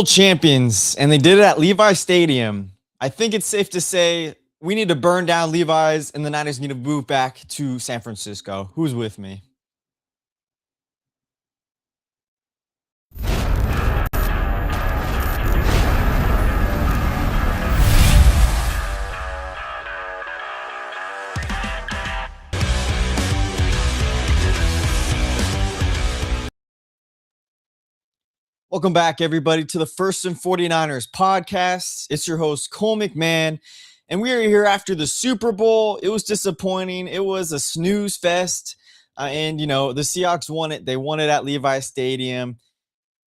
Champions, and they did it at Levi Stadium. I think it's safe to say we need to burn down Levi's, and the Niners need to move back to San Francisco. Who's with me? Welcome back, everybody, to the First and 49ers podcast. It's your host, Cole McMahon, and we are here after the Super Bowl. It was disappointing. It was a snooze fest, and the Seahawks won it. They won it at Levi Stadium.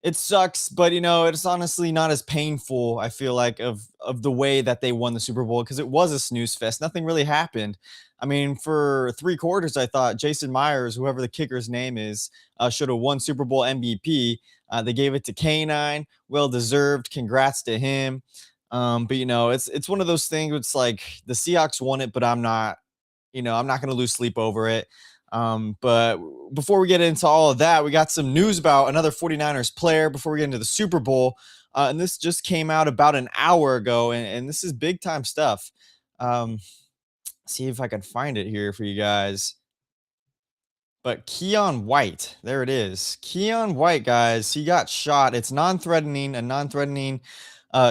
It sucks, but it's honestly not as painful, I feel like, of the way that they won the Super Bowl, because it was a snooze fest. Nothing really happened. I mean, for 3 quarters, I thought Jason Myers, whoever the kicker's name is, should have won Super Bowl MVP. They gave it to Canine, well deserved. Congrats to him. But it's one of those things. It's like the Seahawks won it, but I'm not going to lose sleep over it. But before we get into all of that, we got some news about another 49ers player before we get into the Super Bowl. And this just came out about an hour ago, and this is big time stuff. Um, see if I can find it here for you guys. But Keon White, there it is. Keon White, guys, he got shot. It's a non-threatening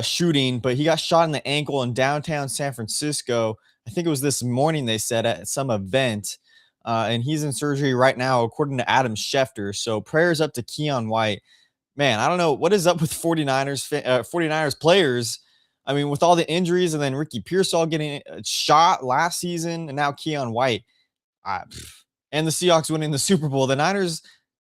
shooting, but he got shot in the ankle in downtown San Francisco. I think it was this morning, they said, at some event. And he's in surgery right now, according to Adam Schefter. So prayers up to Keon White. Man, I don't know what is up with 49ers players. I mean, with all the injuries and then Ricky Pearsall getting shot last season and now Keon White. I, and the Seahawks winning the Super Bowl. The Niners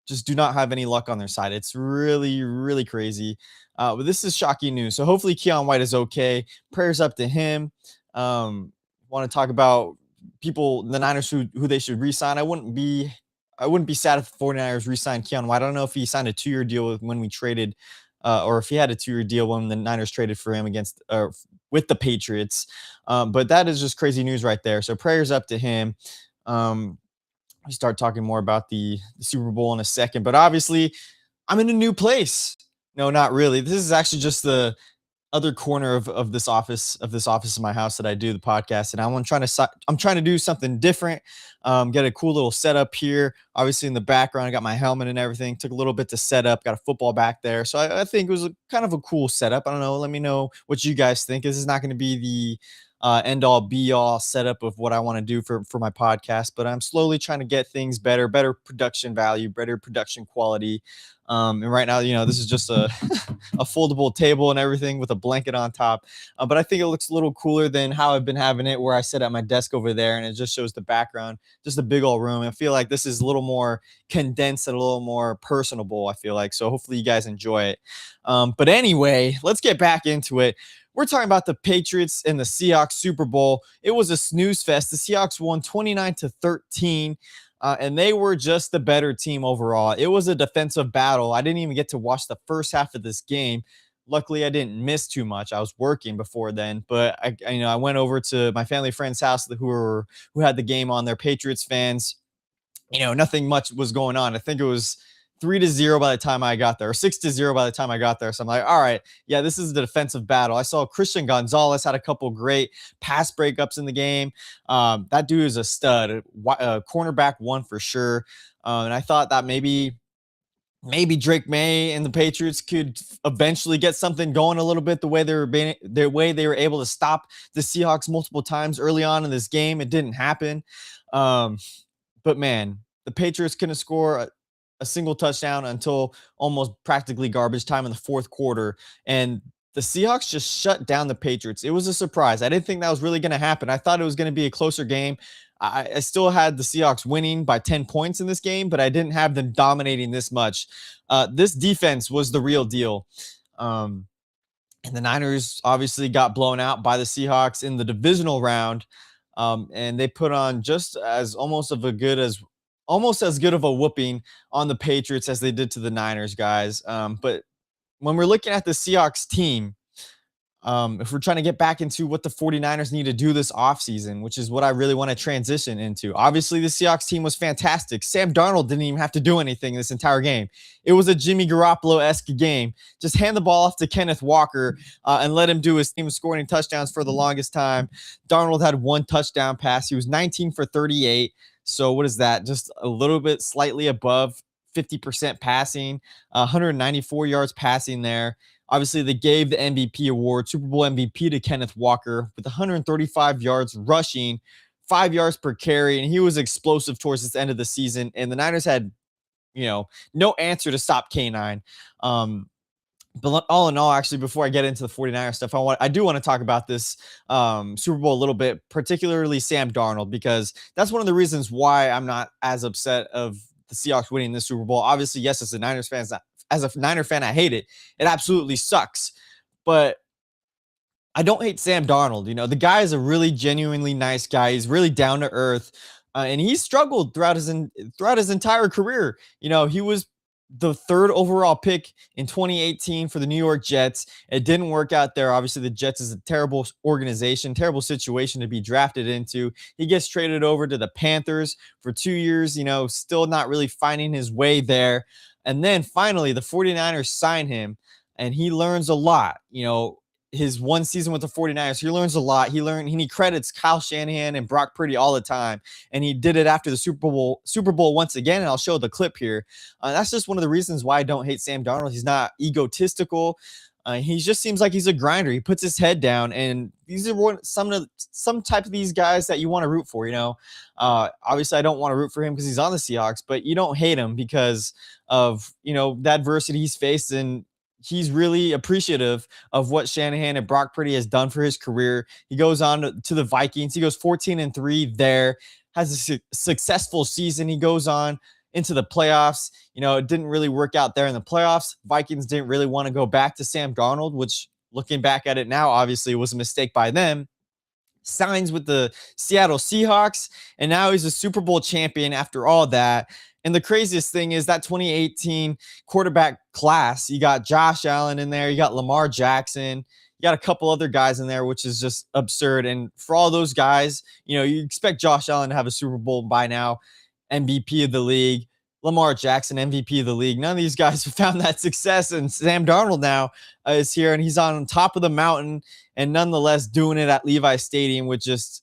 just do not have any luck on their side. It's really, really crazy. But this is shocking news. So hopefully Keon White is okay. Prayers up to him. Want to talk about people, the Niners who they should re-sign. I wouldn't be sad if the 49ers re-signed Keon White. I don't know if he signed a 2-year deal when we traded, or if he had a 2-year deal when the Niners traded for him with the Patriots. But that is just crazy news right there. So prayers up to him. We start talking more about the Super Bowl in a second, but obviously I'm in a new place. No, not really. This is actually just the other corner of this office in my house that I do the podcast, and I'm trying to do something different. Get a cool little setup here. Obviously, in the background, I got my helmet and everything. Took a little bit to set up. Got a football back there, so I think it was kind of a cool setup. I don't know. Let me know what you guys think. This is not going to be the end all be all setup of what I want to do for my podcast, but I'm slowly trying to get things better production value, better production quality. And right now, this is just a a foldable table and everything with a blanket on top. But I think it looks a little cooler than how I've been having it, where I sit at my desk over there and it just shows the background, just a big old room. I feel like this is a little more condensed and a little more personable, I feel like. So hopefully you guys enjoy it. But anyway, let's get back into it. We're talking about the Patriots and the Seahawks Super Bowl. It was a snooze fest. The Seahawks won 29-13. And they were just the better team overall. It was a defensive battle. I didn't even get to watch the first half of this game. Luckily, I didn't miss too much. I was working before then, but I went over to my family friend's house who had the game on. Their Patriots fans. Nothing much was going on. I think it was 3-0 by the time I got there, or 6-0 by the time I got there. So I'm like, all right, yeah, this is the defensive battle. I saw Christian Gonzalez had a couple great pass breakups in the game. That dude is a stud, cornerback one for sure. And I thought that maybe Drake May and the Patriots could eventually get something going a little bit. The way they were able to stop the Seahawks multiple times early on in this game, it didn't happen. But man, the Patriots couldn't score a single touchdown until almost practically garbage time in the fourth quarter. And the Seahawks just shut down the Patriots. It was a surprise. I didn't think that was really going to happen. I thought it was going to be a closer game. I still had the Seahawks winning by 10 points in this game, but I didn't have them dominating this much. This defense was the real deal. And the Niners obviously got blown out by the Seahawks in the divisional round. And they put on just as almost as good of a whooping on the Patriots as they did to the Niners, guys. But when we're looking at the Seahawks team, if we're trying to get back into what the 49ers need to do this offseason, which is what I really want to transition into. Obviously, the Seahawks team was fantastic. Sam Darnold didn't even have to do anything this entire game. It was a Jimmy Garoppolo-esque game. Just hand the ball off to Kenneth Walker and let him do his team scoring touchdowns for the longest time. Darnold had one touchdown pass. He was 19 for 38. So what is that? Just a little bit slightly above 50% passing, 194 yards passing there. Obviously, they gave the MVP award, Super Bowl MVP, to Kenneth Walker with 135 yards rushing, 5 yards per carry, and he was explosive towards the end of the season. And the Niners had, no answer to stop K9. But all in all, actually, before I get into the 49ers stuff, I do want to talk about this Super Bowl a little bit, particularly Sam Darnold, because that's one of the reasons why I'm not as upset of the Seahawks winning this Super Bowl. Obviously, yes, as a Niners fan, as a Niner fan, I hate it. It absolutely sucks. But I don't hate Sam Darnold. The guy is a really genuinely nice guy. He's really down to earth. And he struggled throughout his entire career. He was the third overall pick in 2018 for the New York Jets. It didn't work out there. Obviously, the Jets is a terrible organization, terrible situation to be drafted into. He gets traded over to the Panthers for 2 years, still not really finding his way there. And then finally, the 49ers sign him, and he learns a lot. His one season with the 49ers, he learns a lot. He credits Kyle Shanahan and Brock Purdy all the time. And he did it after the Super Bowl once again. And I'll show the clip here. That's just one of the reasons why I don't hate Sam Darnold. He's not egotistical. He just seems like he's a grinder. He puts his head down, and these are some type of these guys that you want to root for. Obviously, I don't want to root for him because he's on the Seahawks, but you don't hate him because of the adversity he's faced, and he's really appreciative of what Shanahan and Brock Purdy has done for his career. He goes on to the Vikings. He goes 14-3 there, has a successful season. He goes on into the playoffs. It didn't really work out there in the playoffs. Vikings didn't really want to go back to Sam Darnold, which, looking back at it now, obviously was a mistake by them. Signs with the Seattle Seahawks, and now he's a Super Bowl champion after all that. And the craziest thing is that 2018 quarterback class, you got Josh Allen in there, you got Lamar Jackson, you got a couple other guys in there, which is just absurd. And for all those guys, you expect Josh Allen to have a Super Bowl by now, MVP of the league, Lamar Jackson, MVP of the league. None of these guys have found that success, and Sam Darnold now is here, and he's on top of the mountain, and nonetheless doing it at Levi Stadium, which is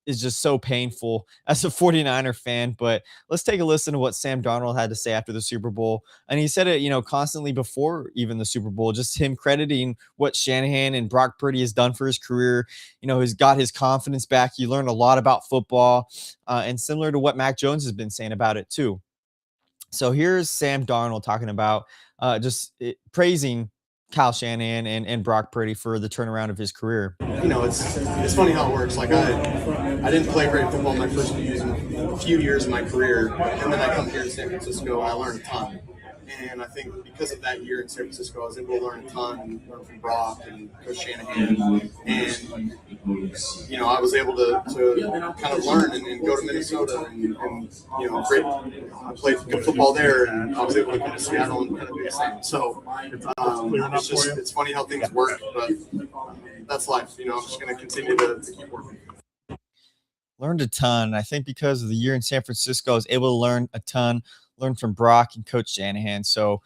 just so painful as a 49er fan. But let's take a listen to what Sam Darnold had to say after the Super Bowl. And he said it, constantly before even the Super Bowl, just him crediting what Shanahan and Brock Purdy has done for his career. He's got his confidence back. He learned a lot about football, and similar to what Mac Jones has been saying about it too. So here's Sam Darnold talking about praising Kyle Shanahan and Brock Purdy for the turnaround of his career. It's funny how it works. Like I didn't play great football my first few years of my career, and then I come here in San Francisco and I learned a ton. And I think because of that year in San Francisco, I was able to learn a ton and learn from Brock and Coach Shanahan. And, I was able to kind of learn and go to Minnesota and I played good football there, and I was able to come to Seattle and kind of do the same. So it's funny how things work, but that's life. I'm just going to continue to keep working. Learned a ton. I think because of the year in San Francisco, I was able to learn a ton. Learn from Brock and Coach Shanahan. So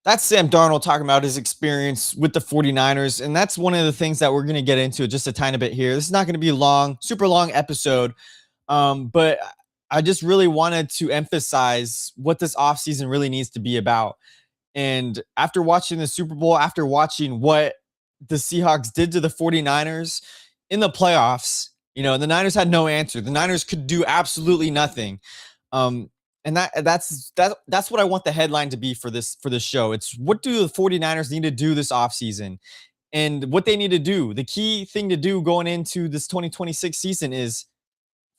that's Sam Darnold talking about his experience with the 49ers. And that's one of the things that we're going to get into just a tiny bit here. This is not going to be a super long episode. But I just really wanted to emphasize what this offseason really needs to be about. And after watching the Super Bowl, after watching what the Seahawks did to the 49ers in the playoffs, the Niners had no answer. The Niners could do absolutely nothing. And that's what I want the headline to be for this show. It's what do the 49ers need to do this offseason? And what they need to do, the key thing to do going into this 2026 season is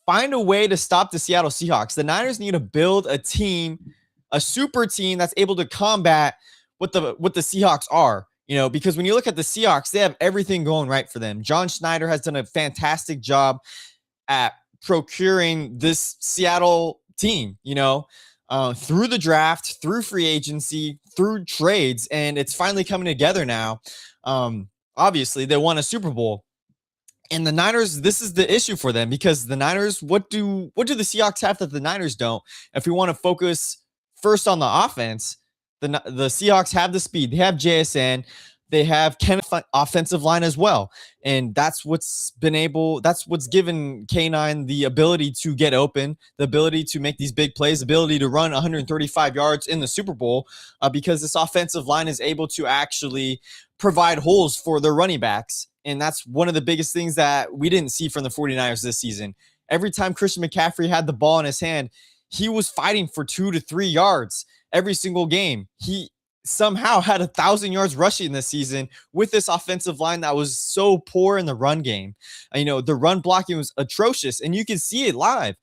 find a way to stop the Seattle Seahawks. The Niners need to build a team, a super team that's able to combat what the Seahawks are. Because when you look at the Seahawks, they have everything going right for them. John Schneider has done a fantastic job at procuring this Seattle team, through the draft, through free agency, through trades, and it's finally coming together now. obviously they won a Super Bowl. And the Niners, this is the issue for them because the Niners, what do the Seahawks have that the Niners don't? If we want to focus first on the offense, the Seahawks have the speed. They have JSN. They have Kenneth offensive line as well. And that's what's given K9 the ability to get open, the ability to make these big plays, the ability to run 135 yards in the Super Bowl, because this offensive line is able to actually provide holes for their running backs. And that's one of the biggest things that we didn't see from the 49ers this season. Every time Christian McCaffrey had the ball in his hand, he was fighting for 2 to 3 yards every single game. He somehow had 1,000 yards rushing this season with this offensive line that was so poor in the run game. The run blocking was atrocious, and you can see it live.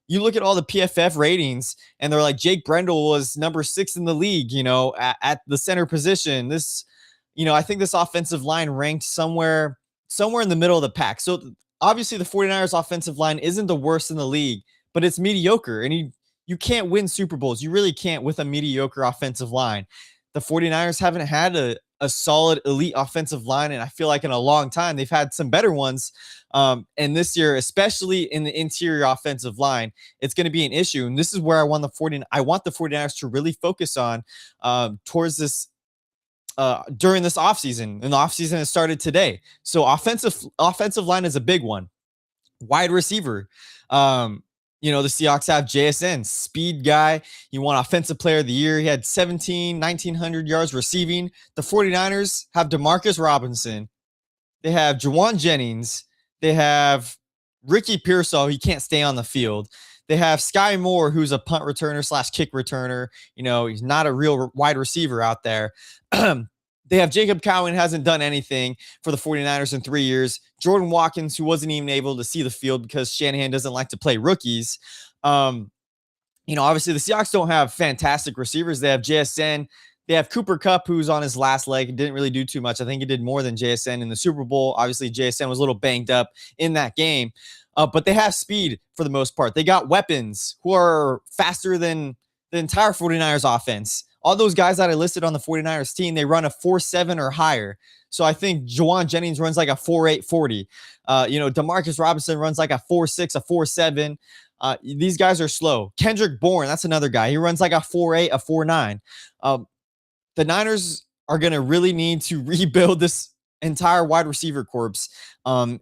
You look at all the PFF ratings, and they're like, Jake Brendel was number 6 in the league, at the center position. I think this offensive line ranked somewhere in the middle of the pack. So obviously the 49ers offensive line isn't the worst in the league, but it's mediocre. And you can't win Super Bowls. You really can't with a mediocre offensive line. The 49ers haven't had a solid elite offensive line, and I feel like in a long time they've had some better ones. And this year, especially in the interior offensive line, it's going to be an issue. And this is where I want the 49ers to really focus on towards this during this offseason. And the offseason has started today. So offensive line is a big one. Wide receiver. The Seahawks have JSN, speed guy. You want offensive player of the year. He had 1,900 yards receiving. The 49ers have DeMarcus Robinson. They have Jawan Jennings. They have Ricky Pearsall. He can't stay on the field. They have Sky Moore, who's a punt returner / kick returner. He's not a real wide receiver out there. They have Jacob Cowan, hasn't done anything for the 49ers in 3 years. Jordan Watkins, who wasn't even able to see the field because Shanahan doesn't like to play rookies. Obviously the Seahawks don't have fantastic receivers. They have JSN. They have Cooper Kupp, who's on his last leg. Didn't really do too much. I think he did more than JSN in the Super Bowl. Obviously, JSN was a little banged up in that game. But they have speed for the most part. They got weapons who are faster than the entire 49ers offense. All those guys that I listed on the 49ers team, they run a 4.7 or higher. So I think Jawan Jennings runs like a 4.8 40. DeMarcus Robinson runs like a 4.6, a 4.7. These guys are slow. Kendrick Bourne, that's another guy. He runs like a 4.8, a 4.9. The Niners are going to really need to rebuild this entire wide receiver corps,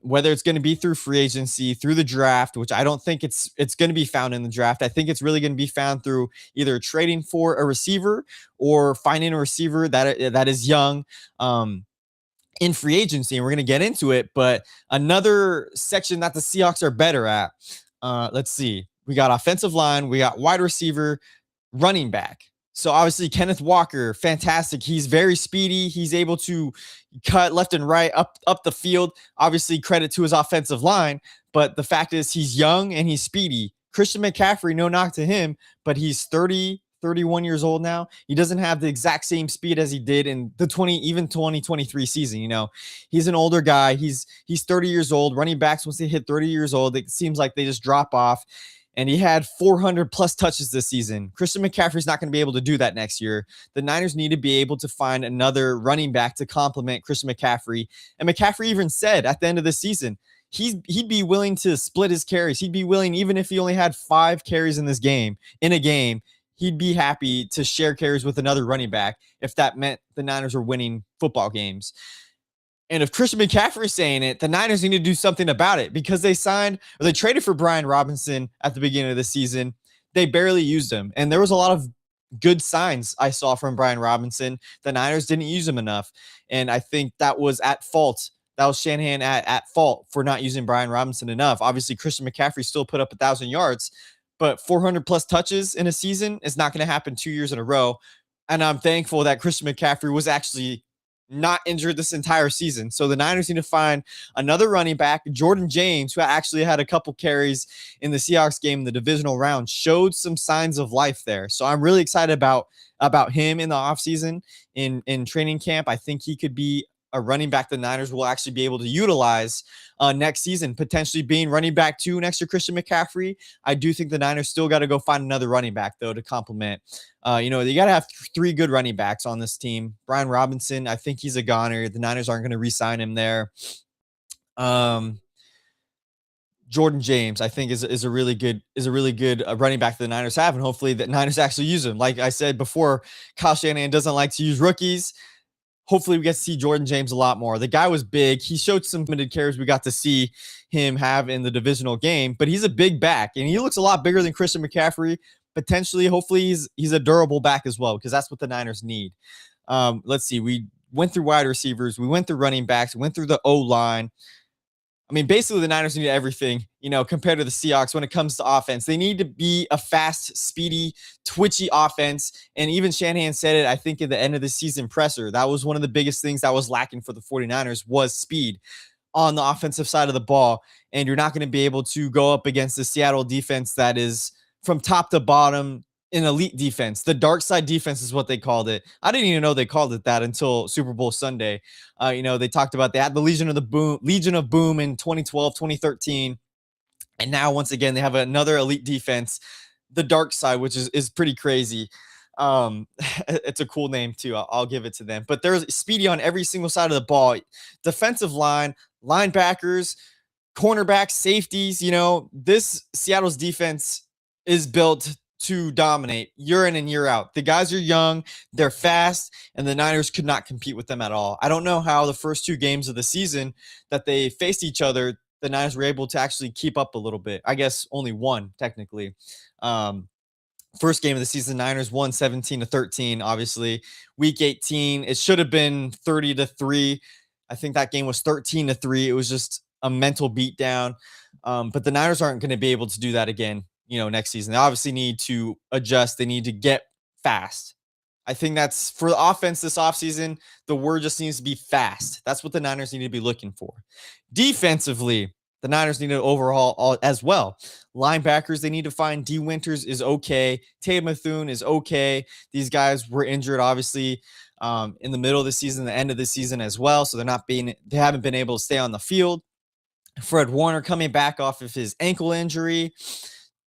whether it's going to be through free agency, through the draft, which I don't think it's going to be found in the draft. I think it's really going to be found through either trading for a receiver or finding a receiver that is young in free agency. And we're going to get into it. But another section that the Seahawks are better at, let's see. We got offensive line, we got wide receiver, running back. So obviously Kenneth Walker, fantastic. He's very speedy. He's able to cut left and right up the field. Obviously credit to his offensive line, but the fact is he's young and he's speedy. Christian McCaffrey, no knock to him, but he's 31 years old now. He doesn't have the exact same speed as he did in the 2023 season. He's an older guy. He's 30 years old. Running backs, once they hit 30 years old, it seems like they just drop off. And he had 400 plus touches this season. Christian McCaffrey's not going to be able to do that next year. The Niners need to be able to find another running back to complement Christian McCaffrey. And McCaffrey even said at the end of the season, he'd be willing to split his carries. He'd be willing, even if he only had 5 carries in a game, he'd be happy to share carries with another running back if that meant the Niners were winning football games. And if Christian McCaffrey's saying it, the Niners need to do something about it because they traded for Brian Robinson at the beginning of the season. They barely used him. And there was a lot of good signs I saw from Brian Robinson. The Niners didn't use him enough. And I think that was at fault. That was Shanahan at fault for not using Brian Robinson enough. Obviously, Christian McCaffrey still put up 1,000 yards, but 400 plus touches in a season is not going to happen 2 years in a row. And I'm thankful that Christian McCaffrey was actually not injured this entire season. So the Niners need to find another running back. Jordan James, who actually had a couple carries in the Seahawks game in the divisional round, showed some signs of life there. So I'm really excited about him in the offseason in training camp. I think he could be a running back the Niners will actually be able to utilize next season, potentially being running back 2 next to Christian McCaffrey. I do think the Niners still got to go find another running back, though, to complement. You got to have 3 good running backs on this team. Brian Robinson, I think he's a goner. The Niners aren't going to re-sign him there. Jordan James, I think, is a really good running back that the Niners have, and hopefully the Niners actually use him. Like I said before, Kyle Shanahan doesn't like to use rookies. Hopefully we get to see Jordan James a lot more. The guy was big. He showed some limited carries we got to see him have in the divisional game, but he's a big back, and he looks a lot bigger than Christian McCaffrey. Potentially, hopefully he's a durable back as well, because that's what the Niners need. Let's see. We went through wide receivers. We went through running backs. We went through the O-line. I mean, basically, the Niners need everything, compared to the Seahawks when it comes to offense. They need to be a fast, speedy, twitchy offense. And even Shanahan said it, I think, at the end of the season presser. That was one of the biggest things that was lacking for the 49ers was speed on the offensive side of the ball. And you're not going to be able to go up against the Seattle defense that is from top to bottom an elite defense. The dark side defense is what they called it. I didn't even know they called it that until Super Bowl Sunday. They talked about they had the Legion of Boom in 2012, 2013. And now once again, they have another elite defense, the dark side, which is pretty crazy. It's a cool name too. I'll give it to them, but there's speedy on every single side of the ball, defensive line, linebackers, cornerbacks, safeties. This Seattle's defense is built to dominate year in and year out. The guys are young, they're fast, and the Niners could not compete with them at all. I don't know how the first 2 games of the season that they faced each other, the Niners were able to actually keep up a little bit. I guess only one, technically. First game of the season, Niners won 17-13, obviously. Week 18, it should have been 30-3. I think that game was 13-3. It was just a mental beatdown. But the Niners aren't going to be able to do that again, next season. They obviously need to adjust. They need to get fast. I think that's for the offense this offseason. The word just needs to be fast. That's what the Niners need to be looking for. Defensively, the Niners need to overhaul as well. Linebackers, they need to find D. Winters is okay. Tay Bethune is okay. These guys were injured, obviously, in the middle of the season, the end of the season as well. So they haven't been able to stay on the field. Fred Warner coming back off of his ankle injury.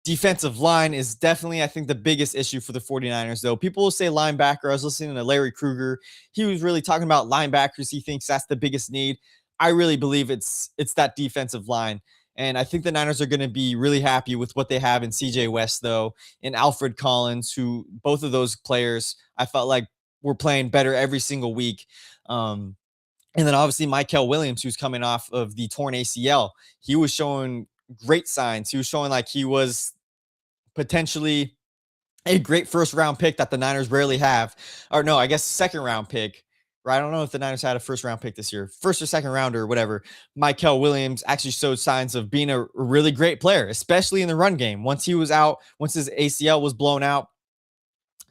Defensive line is definitely, I think, the biggest issue for the 49ers, though. People will say linebacker. I was listening to Larry Krueger. He was really talking about linebackers. He thinks that's the biggest need. I really believe it's that defensive line. And I think the Niners are going to be really happy with what they have in CJ West, though, and Alfred Collins, who both of those players I felt like were playing better every single week. And then obviously Mykel Williams, who's coming off of the torn ACL. He was showing great signs. He was showing like he was potentially a great first round pick that the Niners rarely have. Or no, I guess second round pick. Right? I don't know if the Niners had a first round pick this year, first or second rounder or whatever. Mykel Williams actually showed signs of being a really great player, especially in the run game. Once he was out, once his ACL was blown out,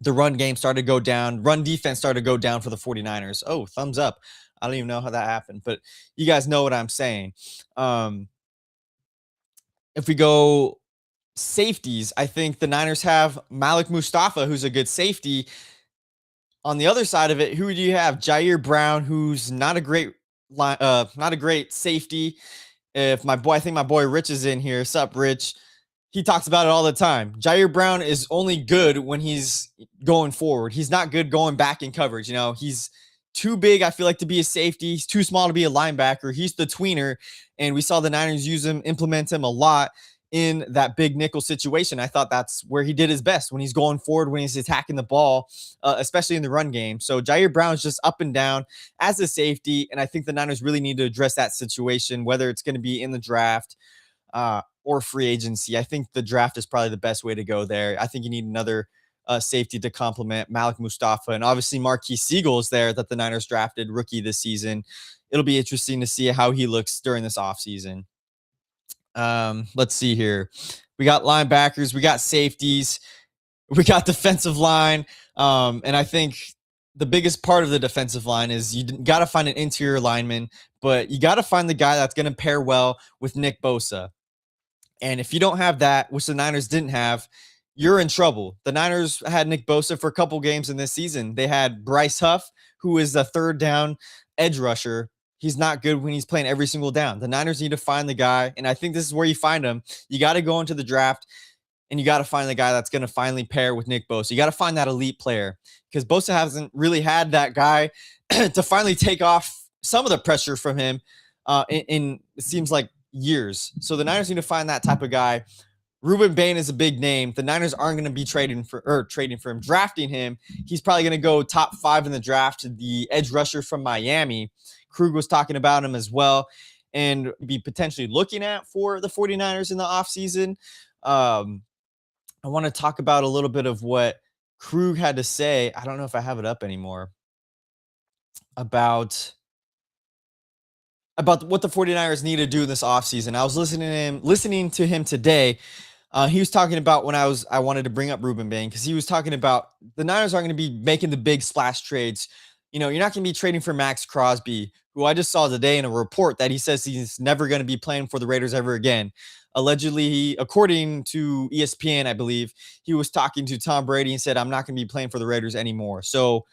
the run game started to go down. Run defense started to go down for the 49ers. Oh, thumbs up. I don't even know how that happened, but you guys know what I'm saying. If we go safeties, I think the Niners have Malik Mustafa, who's a good safety. On the other side of it, who do you have? Jair Brown, who's not a great safety. I think my boy Rich is in here. Sup, Rich? He talks about it all the time. Jair Brown is only good when he's going forward. He's not good going back in coverage. He's too big, I feel like, to be a safety. He's too small to be a linebacker. He's the tweener, and we saw the Niners implement him a lot in that big nickel situation. I thought that's where he did his best, when he's going forward, when he's attacking the ball, especially in the run game. So Jair Brown's just up and down as a safety, and I think the Niners really need to address that situation, whether it's going to be in the draft or free agency. I think the draft is probably the best way to go there. I think you need another safety to complement Malik Mustafa, and obviously Marquise Siegel is there that the Niners drafted, rookie this season. It'll be interesting to see how he looks during this offseason. Let's see here. We got linebackers, we got safeties, we got defensive line. And I think the biggest part of the defensive line is you got to find an interior lineman, but you got to find the guy that's going to pair well with Nick Bosa. And if you don't have that, which the Niners didn't have, you're in trouble. The Niners had Nick Bosa for a couple games in this season. They had Bryce Huff, who is a third down edge rusher. He's not good when he's playing every single down. The Niners need to find the guy, and I think this is where you find him. You got to go into the draft, and you got to find the guy that's going to finally pair with Nick Bosa. You got to find that elite player because Bosa hasn't really had that guy to finally take off some of the pressure from him in it seems like years. So the Niners need to find that type of guy. Ruben Bain is a big name. The Niners aren't going to be trading for him, drafting him. He's probably going to go top 5 in the draft, the edge rusher from Miami. Krug was talking about him as well and be potentially looking at for the 49ers in the offseason. I want to talk about a little bit of what Krug had to say. I don't know if I have it up anymore about what the 49ers need to do this offseason. I was listening to him today. He was talking about when I wanted to bring up Ruben Bain because he was talking about the Niners aren't going to be making the big splash trades. You're not going to be trading for Max Crosby, who I just saw today in a report that he says he's never going to be playing for the Raiders ever again. Allegedly, according to ESPN, I believe, he was talking to Tom Brady and said, I'm not going to be playing for the Raiders anymore. So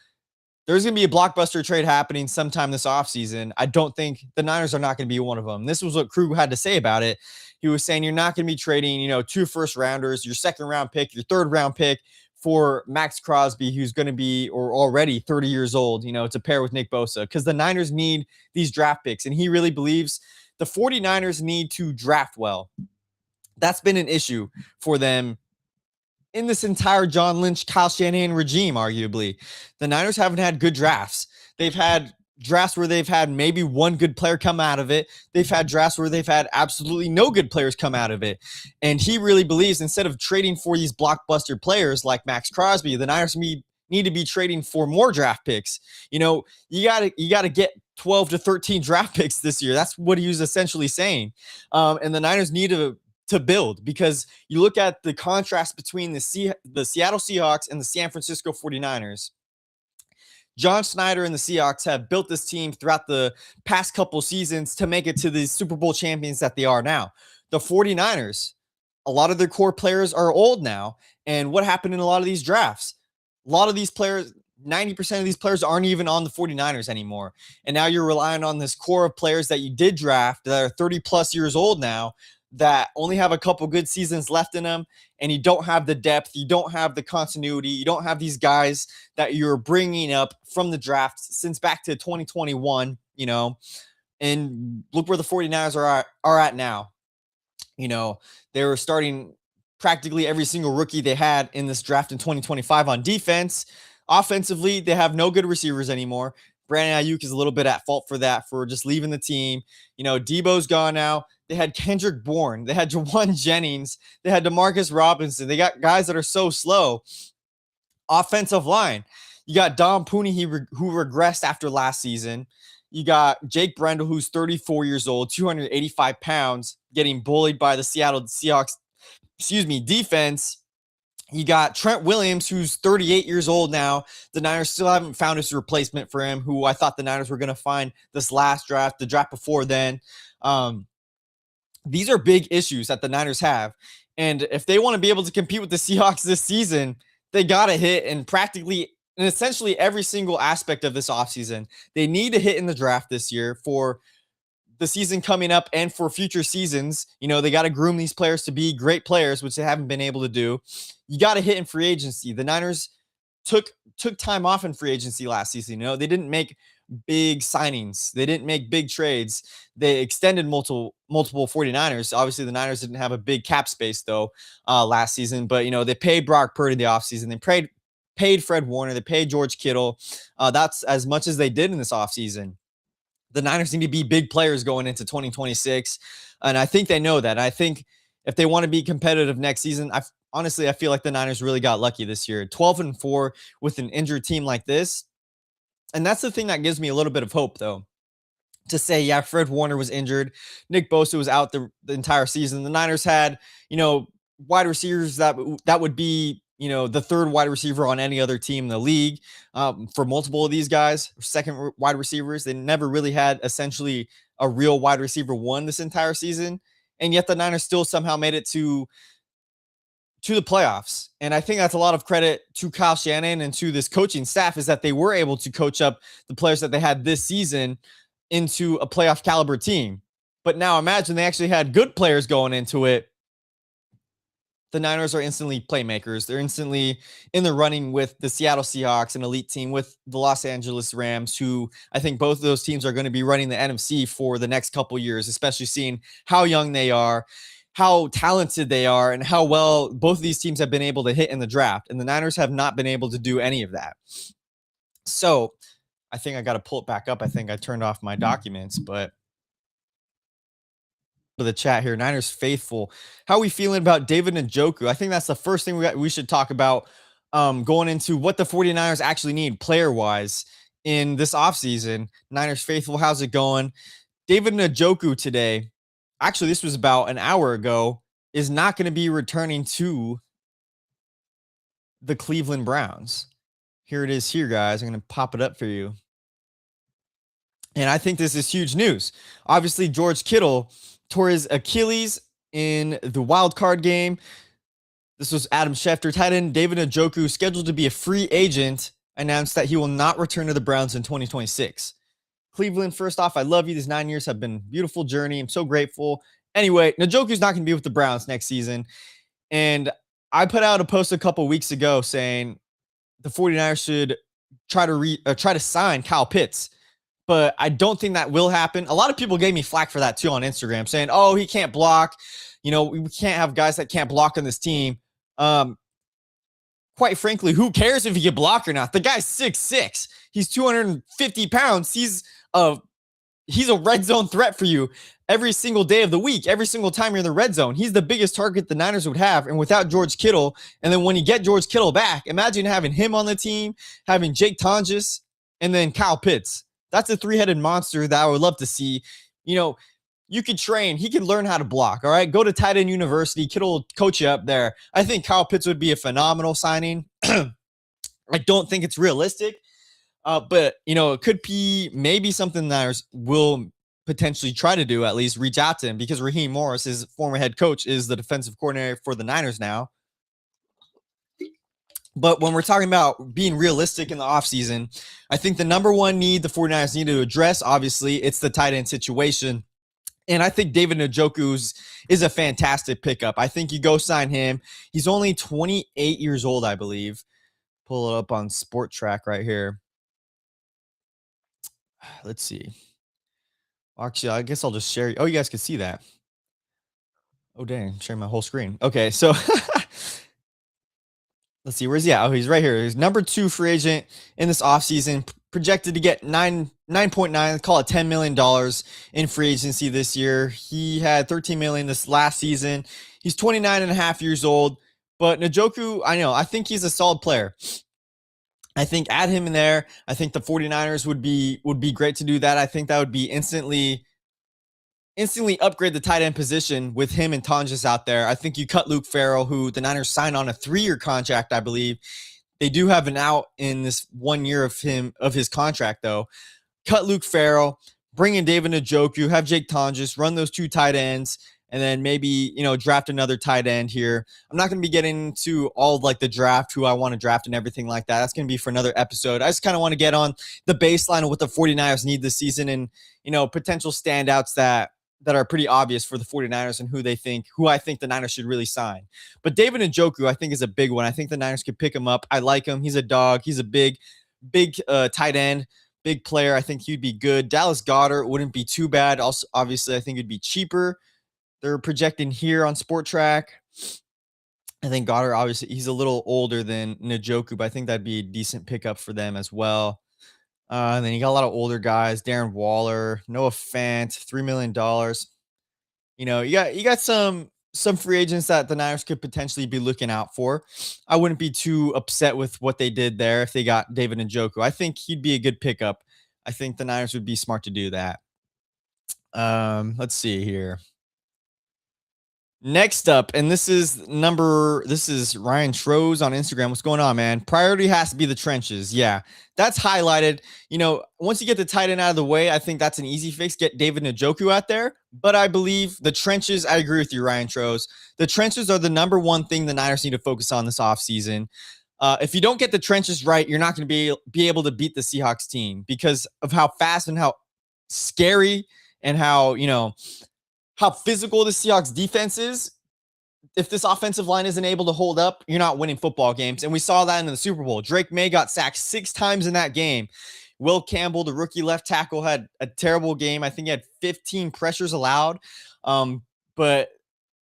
there's going to be a blockbuster trade happening sometime this offseason. I don't think the Niners are not going to be one of them. This was what Krug had to say about it. He was saying you're not going to be trading, 2 first-rounders, your second-round pick, your third-round pick for Max Crosby, who's going to be or already 30 years old, to pair with Nick Bosa, because the Niners need these draft picks. And he really believes the 49ers need to draft well. That's been an issue for them in this entire John Lynch, Kyle Shanahan regime, arguably. The Niners haven't had good drafts. They've had drafts where they've had maybe one good player come out of it. They've had drafts where they've had absolutely no good players come out of it. And he really believes instead of trading for these blockbuster players like Max Crosby, the Niners need to be trading for more draft picks. You gotta get 12 to 13 draft picks this year. That's what he was essentially saying. And the Niners need to build, because you look at the contrast between the Seattle Seahawks and the San Francisco 49ers. John Snyder and the Seahawks have built this team throughout the past couple seasons to make it to the Super Bowl champions that they are now. The 49ers, a lot of their core players are old now. And what happened in a lot of these drafts? A lot of these players, 90% of these players aren't even on the 49ers anymore. And now you're relying on this core of players that you did draft that are 30 plus years old now, that only have a couple good seasons left in them, and you don't have the depth, you don't have the continuity, you don't have these guys that you're bringing up from the draft since back to 2021, and look where the 49ers are at now. They were starting practically every single rookie they had in this draft in 2025 on defense. Offensively, they have no good receivers anymore. Brandon Ayuk is a little bit at fault for that, for just leaving the team. Debo's gone now. They had Kendrick Bourne. They had Jawan Jennings. They had Demarcus Robinson. They got guys that are so slow. Offensive line. You got Dom Pooney, who regressed after last season. You got Jake Brendel, who's 34 years old, 285 pounds, getting bullied by the Seattle Seahawks, defense. You got Trent Williams, who's 38 years old now. The Niners still haven't found his replacement for him, who I thought the Niners were going to find this last draft, the draft before then. These are big issues that the Niners have. And if they want to be able to compete with the Seahawks this season, they got to hit in essentially every single aspect of this offseason. They need to hit in the draft this year for the season coming up and for future seasons. They got to groom these players to be great players, which they haven't been able to do. You got to hit in free agency. The Niners took time off in free agency last season. They didn't make big signings. They didn't make big trades. They extended multiple 49ers. Obviously, the Niners didn't have a big cap space, though, last season. But, they paid Brock Purdy the offseason. They paid Fred Warner. They paid George Kittle. That's as much as they did in this offseason. The Niners need to be big players going into 2026. And I think they know that. I think if they want to be competitive next season, honestly, I feel like the Niners really got lucky this year. 12-4 with an injured team like this. And that's the thing that gives me a little bit of hope, though, to say, yeah, Fred Warner was injured. Nick Bosa was out the entire season. The Niners had, wide receivers that would be, the third wide receiver on any other team in the league. For multiple of these guys, second wide receivers, they never really had essentially a real wide receiver one this entire season. And yet the Niners still somehow made it to to the playoffs. And I think that's a lot of credit to Kyle Shanahan and to this coaching staff, is that they were able to coach up the players that they had this season into a playoff caliber team. But now imagine they actually had good players going into it. The Niners are instantly playmakers. They're instantly in the running with the Seattle Seahawks, an elite team, with the Los Angeles Rams, who I think both of those teams are going to be running the NFC for the next couple years, especially seeing how young they are, how talented they are, and how well both of these teams have been able to hit in the draft. And the Niners have not been able to do any of that. So I think I got to pull it back up. I think I turned off my documents, but for the chat here, Niners faithful, how are we feeling about David Njoku? I think that's the first thing we should talk about going into what the 49ers actually need player-wise in this offseason. Niners faithful, how's it going? David Njoku today, actually this was about an hour ago, is not going to be returning to the Cleveland Browns. Here it is here, guys. I'm going to pop it up for you. And I think this is huge news. Obviously, George Kittle tore his Achilles in the wild card game. This was Adam Schefter. Tight end David Njoku, scheduled to be a free agent, announced that he will not return to the Browns in 2026. Cleveland, first off, I love you. These 9 years have been a beautiful journey. I'm so grateful. Anyway, Njoku's not going to be with the Browns next season. And I put out a post a couple weeks ago saying the 49ers should try to sign Kyle Pitts. But I don't think that will happen. A lot of people gave me flack for that too on Instagram, saying, oh, he can't block. You know, we can't have guys that can't block on this team. Quite frankly, who cares if he can block or not? The guy's 6'6". He's 250 pounds. He's a red zone threat for you every single day of the week, every single time you're in the red zone. He's the biggest target the Niners would have. And without George Kittle, and then when you get George Kittle back, imagine having him on the team, having Jake Tonjes, and then Kyle Pitts. That's a three-headed monster that I would love to see. You know, you could train. He can learn how to block, all right? Go to tight end university. Kittle will coach you up there. I think Kyle Pitts would be a phenomenal signing. I don't think it's realistic, but, you know, it could be maybe something that will potentially try to do, at least reach out to him, because Raheem Morris, his former head coach, is the defensive coordinator for the Niners now. But when we're talking about being realistic in the offseason, I think the number one need the 49ers need to address, obviously, it's the tight end situation. And I think David Njoku is a fantastic pickup. I think you go sign him. He's only 28 years old, I believe. Pull it up on Sport Track right here. Let's see. Actually, I guess I'll just share. Oh, you guys can see that. Oh, dang. I'm sharing my whole screen. Okay, so let's see, where's he at? Oh, he's right here. He's number 2 free agent in this offseason, projected to get 9.9, call it $10 million in free agency this year. He had $13 million this last season. He's 29 and a half years old. But Njoku, I think he's a solid player. I think add him in there. I think the 49ers would be great to do that. I think that would be instantly upgrade the tight end position with him and Tonjes out there. I think you cut Luke Farrell, who the Niners signed on a 3-year contract, I believe. They do have an out in this 1 year of his contract, though. Cut Luke Farrell, bring in David Njoku, have Jake Tonjes, run those 2 tight ends, and then maybe, draft another tight end here. I'm not going to be getting into all of, like, the draft, who I want to draft and everything like that. That's going to be for another episode. I just kind of want to get on the baseline of what the 49ers need this season and, potential standouts that are pretty obvious for the 49ers and who I think the Niners should really sign. But David Njoku, I think, is a big one. I think the Niners could pick him up. I like him. He's a dog. He's a big tight end, big player. I think he'd be good. Dallas Goedert wouldn't be too bad. Also, obviously, I think it'd be cheaper. They're projecting here on Sport Track. I think Goddard, obviously, he's a little older than Njoku, but I think that'd be a decent pickup for them as well. And then you got a lot of older guys, Darren Waller, Noah Fant, $3 million. You got some free agents that the Niners could potentially be looking out for. I wouldn't be too upset with what they did there if they got David Njoku. I think he'd be a good pickup. I think the Niners would be smart to do that. Let's see here. Next up, and this is Ryan Troz on Instagram. What's going on, man? Priority has to be the trenches. Yeah, that's highlighted. Once you get the tight end out of the way, I think that's an easy fix. Get David Njoku out there. But I believe the trenches, I agree with you, Ryan Troz. The trenches are the number one thing the Niners need to focus on this offseason. If you don't get the trenches right, you're not going to be able to beat the Seahawks team because of how fast and how scary and how physical the Seahawks defense is. If this offensive line isn't able to hold up, you're not winning football games. And we saw that in the Super Bowl. Drake May got sacked 6 times in that game. Will Campbell, the rookie left tackle, had a terrible game. I think he had 15 pressures allowed. But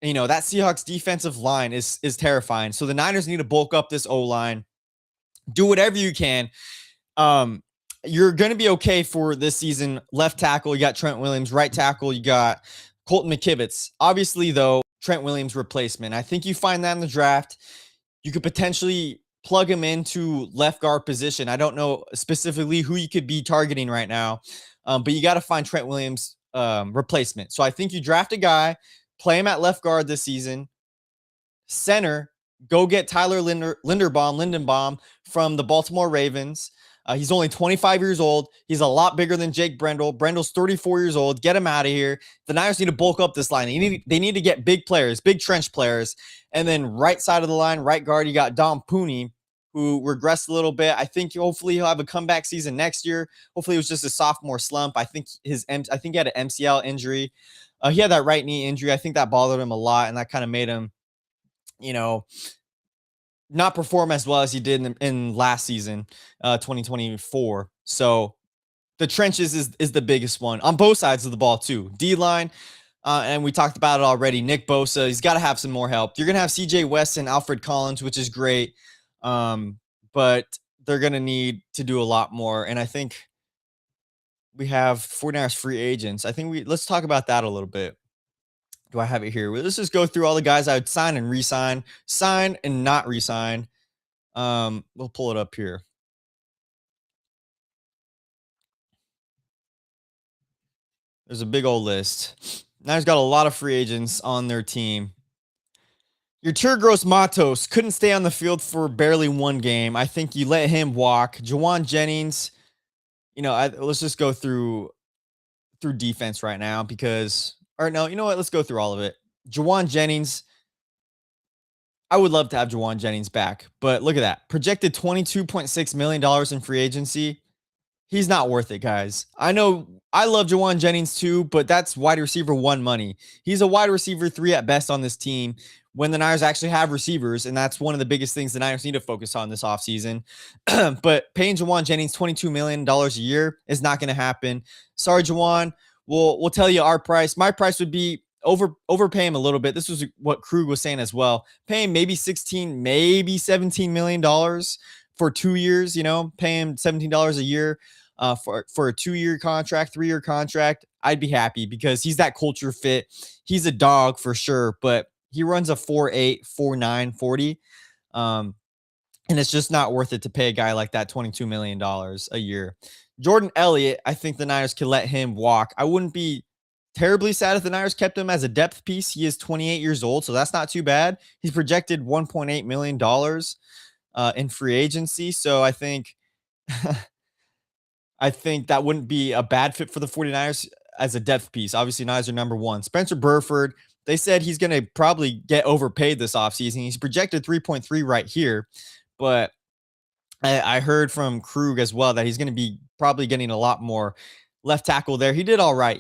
that Seahawks defensive line is terrifying. So the Niners need to bulk up this O-line. Do whatever you can. You're going to be okay for this season. Left tackle, you got Trent Williams. Right tackle, you got Colton McKivitz. Obviously, though, Trent Williams replacement. I think you find that in the draft. You could potentially plug him into left guard position. I don't know specifically who you could be targeting right now, but you got to find Trent Williams replacement. So I think you draft a guy, play him at left guard this season. Center, go get Tyler Linderbaum from the Baltimore Ravens. He's only 25 years old. He's a lot bigger than Jake Brendel. Brendel's 34 years old. Get him out of here. The Niners need to bulk up this line. They need to get big players, big trench players. And then right side of the line, right guard, you got Dom Pooney, who regressed a little bit. I think hopefully he'll have a comeback season next year. Hopefully it was just a sophomore slump. I think he had an MCL injury. He had that right knee injury. I think that bothered him a lot, and that kind of made him, not perform as well as he did in last season, 2024. So the trenches is the biggest one on both sides of the ball too. D-line, and we talked about it already. Nick Bosa, he's got to have some more help. You're going to have CJ West and Alfred Collins, which is great, but they're going to need to do a lot more. And I think we have 49ers free agents. Let's talk about that a little bit. Do I have it here? Let's just go through all the guys I would sign and re-sign, sign and not re-sign. We'll pull it up here. There's a big old list. Niners got a lot of free agents on their team. Your Gross Matos couldn't stay on the field for barely one game. I think you let him walk. Jawan Jennings, let's just go through defense right now let's go through all of it. Jawan Jennings, I would love to have Jawan Jennings back, but look at that. Projected $22.6 million in free agency. He's not worth it, guys. I know I love Jawan Jennings too, but that's wide receiver 1 money. He's a wide receiver 3 at best on this team when the Niners actually have receivers, and that's one of the biggest things the Niners need to focus on this offseason. But paying Jawan Jennings $22 million a year is not going to happen. Sorry, Jawan. We'll tell you our price. My price would be overpay him a little bit. This was what Krug was saying as well. Pay him maybe $16, maybe $17 million for 2 years, pay him $17 a year for a 2-year contract, 3-year contract. I'd be happy because he's that culture fit. He's a dog for sure, but he runs a 4.8, 4.9, 40. And it's just not worth it to pay a guy like that $22 million a year. Jordan Elliott, I think the Niners could let him walk. I wouldn't be terribly sad if the Niners kept him as a depth piece. He is 28 years old, so that's not too bad. He's projected $1.8 million in free agency. So I think that wouldn't be a bad fit for the 49ers as a depth piece. Obviously, Niners are number 1. Spencer Burford, they said he's going to probably get overpaid this offseason. He's projected 3.3 right here, but I heard from Krug as well that he's going to be probably getting a lot more. Left tackle there, he did all right,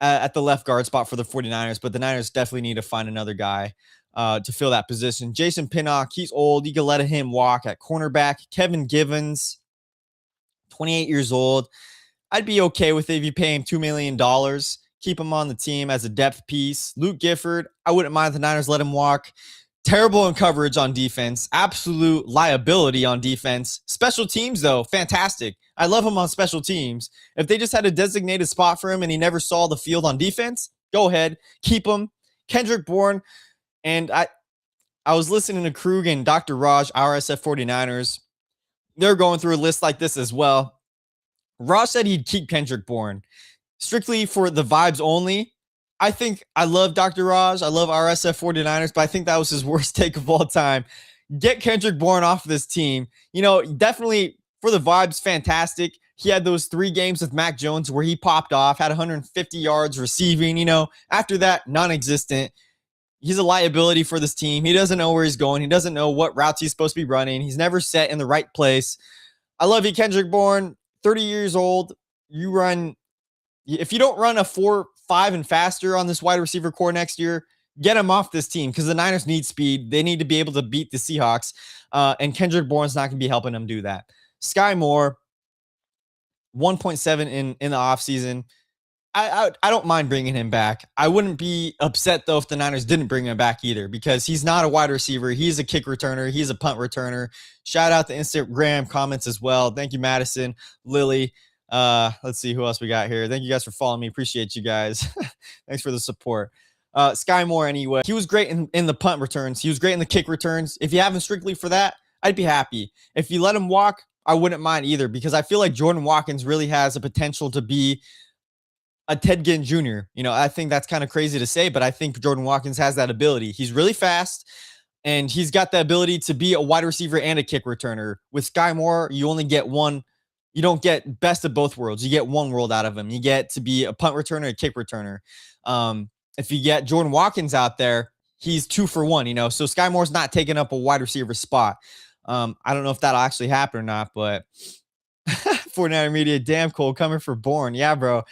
at the left guard spot for the 49ers, but the Niners definitely need to find another guy to fill that position. Jason Pinnock, he's old. You can let him walk at cornerback. Kevin Givens, 28 years old. I'd be okay with it if you pay him $2 million. Keep him on the team as a depth piece. Luke Gifford, I wouldn't mind if the Niners let him walk. Terrible in coverage on defense. Absolute liability on defense. Special teams, though, fantastic. I love him on special teams. If they just had a designated spot for him and he never saw the field on defense, go ahead. Keep him. Kendrick Bourne. And I was listening to Krug and Dr. Raj, RSF 49ers. They're going through a list like this as well. Raj said he'd keep Kendrick Bourne strictly for the vibes only. I think I love Dr. Raj. I love RSF 49ers, but I think that was his worst take of all time. Get Kendrick Bourne off of this team. Definitely for the vibes, fantastic. He had those 3 games with Mac Jones where he popped off, had 150 yards receiving. After that, non existent. He's a liability for this team. He doesn't know where he's going. He doesn't know what routes he's supposed to be running. He's never set in the right place. I love you, Kendrick Bourne, 30 years old. If you don't run a 4-5 and faster on this wide receiver core next year, get him off this team because the Niners need speed. They need to be able to beat the Seahawks, and Kendrick Bourne's not going to be helping them do that. Sky Moore, 1.7 in the offseason. I don't mind bringing him back. I wouldn't be upset, though, if the Niners didn't bring him back either because he's not a wide receiver. He's a kick returner. He's a punt returner. Shout out to Instagram comments as well. Thank you, Madison, Lily. Let's see who else we got here. Thank you guys for following me. Appreciate you guys. Thanks for the support. Sky Moore, anyway. He was great in the punt returns. He was great in the kick returns. If you have him strictly for that, I'd be happy. If you let him walk, I wouldn't mind either because I feel like Jordan Watkins really has a potential to be a Ted Ginn Jr. I think that's kind of crazy to say, but I think Jordan Watkins has that ability. He's really fast, and he's got the ability to be a wide receiver and a kick returner. With Sky Moore, you only get one. You don't get best of both worlds. You get one world out of him. You get to be a punt returner, a kick returner. If you get Jordan Watkins out there, he's 2 for 1, so Sky Moore's not taking up a wide receiver spot. I don't know if that'll actually happen or not, but 49er Media, damn Cole, coming for Bourne. Yeah, bro.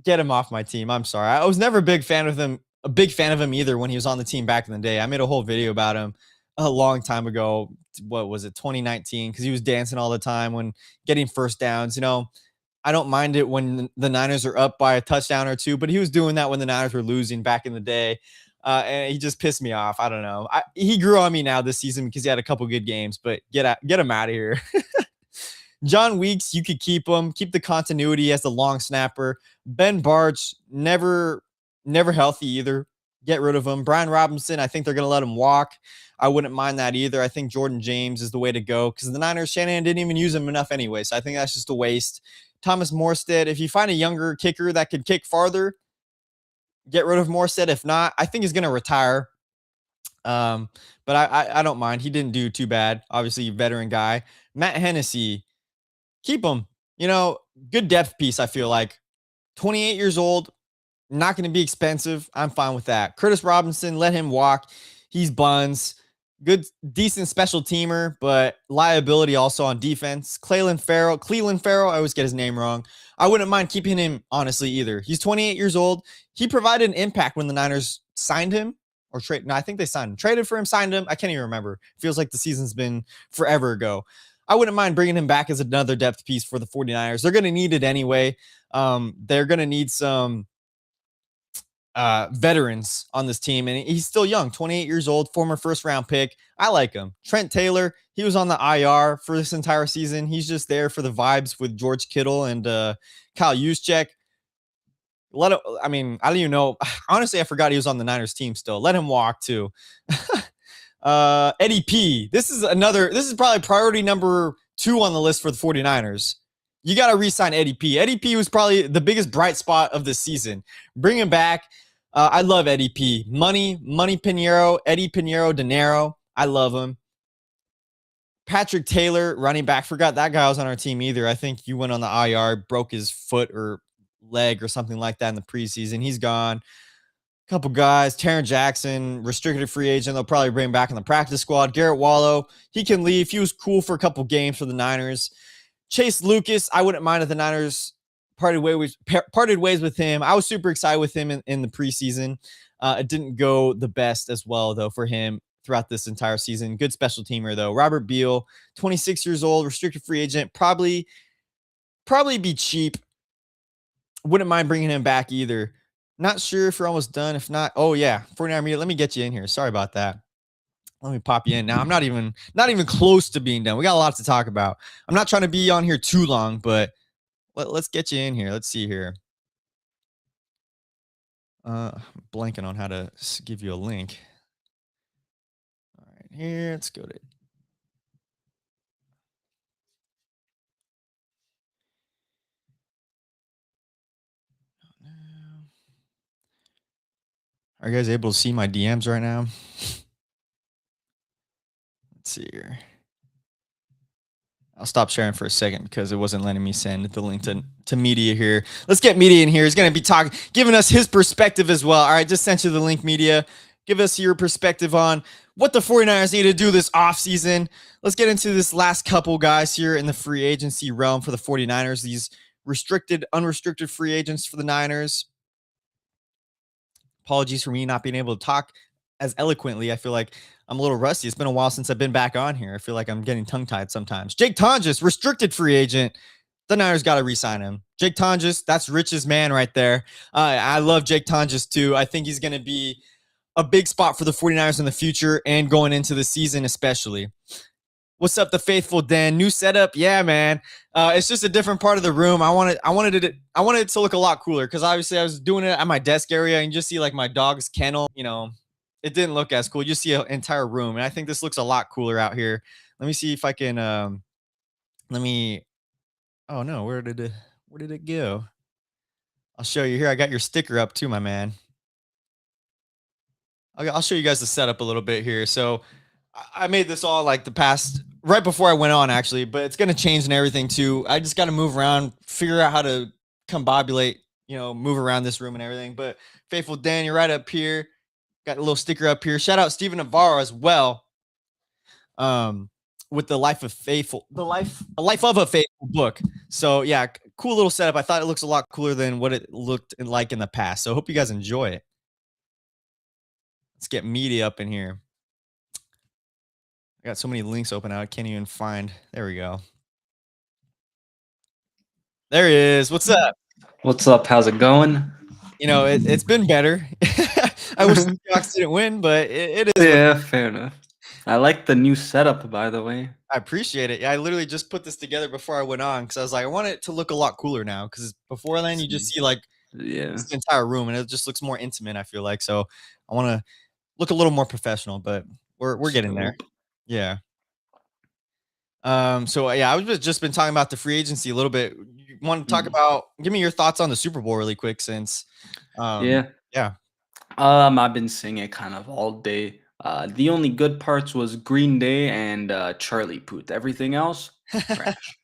Get him off my team. I'm sorry. I was never a big fan of him either when he was on the team back in the day. I made a whole video about him a long time ago. What was it, 2019? Because he was dancing all the time when getting first downs. I don't mind it when the Niners are up by a touchdown or 2, but he was doing that when the Niners were losing back in the day. And he just pissed me off. I don't know. He grew on me now this season because he had a couple good games, but get him out of here. John Weeks, you could keep him. Keep the continuity as the long snapper. Ben Barch, never healthy either. Get rid of him. Brian Robinson, I think they're going to let him walk. I wouldn't mind that either. I think Jordan James is the way to go because the Niners, Shanahan didn't even use him enough anyway, so I think that's just a waste. Thomas Morstead, if you find a younger kicker that could kick farther, get rid of Morstead. If not, I think he's going to retire. But I don't mind. He didn't do too bad. Obviously, veteran guy. Matt Hennessy, keep him. Good depth piece, I feel like. 28 years old, not going to be expensive. I'm fine with that. Curtis Robinson, let him walk. He's buns. Good, decent special teamer, but liability also on defense. Cleveland Farrell, I always get his name wrong. I wouldn't mind keeping him, honestly, either. He's 28 years old. He provided an impact when the Niners signed him or trade. No, I think they signed him. Traded for him, signed him. I can't even remember. Feels like the season's been forever ago. I wouldn't mind bringing him back as another depth piece for the 49ers. They're going to need it anyway. They're going to need some veterans on this team, and he's still young, 28 years old, former first-round pick. I like him. Trent Taylor, he was on the IR for this entire season. He's just there for the vibes with George Kittle and Kyle Juszczyk. I don't even know. Honestly, I forgot he was on the Niners team still. Let him walk too. Eddie P. This is probably priority number 2 on the list for the 49ers. You got to re-sign Eddie P. Eddie P was probably the biggest bright spot of the season. Bring him back. I love Eddie P. Money Pinheiro, Eddie Pinheiro, Dinero. I love him. Patrick Taylor, running back. Forgot that guy was on our team either. I think you went on the IR, broke his foot or leg or something like that in the preseason. He's gone. Couple guys, Taron Jackson, restricted free agent. They'll probably bring him back in the practice squad. Garrett Wallow, he can leave. He was cool for a couple games for the Niners. Chase Lucas, I wouldn't mind if the Niners parted ways with him. I was super excited with him in the preseason. It didn't go the best as well, though, for him throughout this entire season. Good special teamer, though. Robert Beal, 26 years old, restricted free agent. Probably be cheap. Wouldn't mind bringing him back either. Not sure if you're almost done. If not, oh yeah, 49 Media. Let me get you in here. Sorry about that. Let me pop you in. Now I'm not even close to being done. We got a lot to talk about. I'm not trying to be on here too long, but let's get you in here. Let's see here. I'm blanking on how to give you a link. All right, here, let's go to Are you guys able to see my DMs right now? Let's see here. I'll stop sharing for a second because it wasn't letting me send the link to media here. Let's get media in here. He's going to be talking, giving us his perspective as well. All right, just sent you the link, media. Give us your perspective on what the 49ers need to do this offseason. Let's get into this last couple guys here in the free agency realm for the 49ers. These restricted, unrestricted free agents for the Niners. Apologies for me not being able to talk as eloquently. I feel like I'm a little rusty. It's been a while since I've been back on here. I feel like I'm getting tongue-tied sometimes. Jake Tonjes, restricted free agent. The Niners got to re-sign him. Jake Tonjes, that's Rich's man right there. I love Jake Tonjes too. I think he's going to be a big spot for the 49ers in the future and going into the season especially. What's up, the faithful Dan? New setup, yeah, man. It's just a different part of the room. I wanted it to look a lot cooler because obviously I was doing it at my desk area and you just see like my dog's kennel. You know, it didn't look as cool. You see an entire room, and I think this looks a lot cooler out here. Let me see if I can. Let me. Oh no, where did it go? I'll show you here. I got your sticker up too, my man. I'll show you guys the setup a little bit here. So I made this all like the past right before I went on actually, but it's gonna change and everything too. I just got to move around, figure out how to combobulate, move around this room and everything. But faithful Dan, you're right up here. Got a little sticker up here. Shout out Stephen Navarro as well. With the life of faithful, a life of a faithful book. So yeah, cool little setup. I thought it looks a lot cooler than what it looked like in the past. So I hope you guys enjoy it. Let's get media up in here. I got so many links open out. I can't even find. There we go. There he is. What's up? What's up? How's it going? It's been better. I wish the Seahawks didn't win, but it is. Yeah, fair enough. I like the new setup, by the way. I appreciate it. Yeah, I literally just put this together before I went on because I was like, I want it to look a lot cooler now because before then you just see like this entire room and it just looks more intimate, I feel like. So I want to look a little more professional, but we're getting there. Yeah. So yeah, I've just been talking about the free agency a little bit. You want to talk about? Give me your thoughts on the Super Bowl really quick, since yeah. I've been seeing it kind of all day. The only good parts was Green Day and Charlie Puth. Everything else, trash.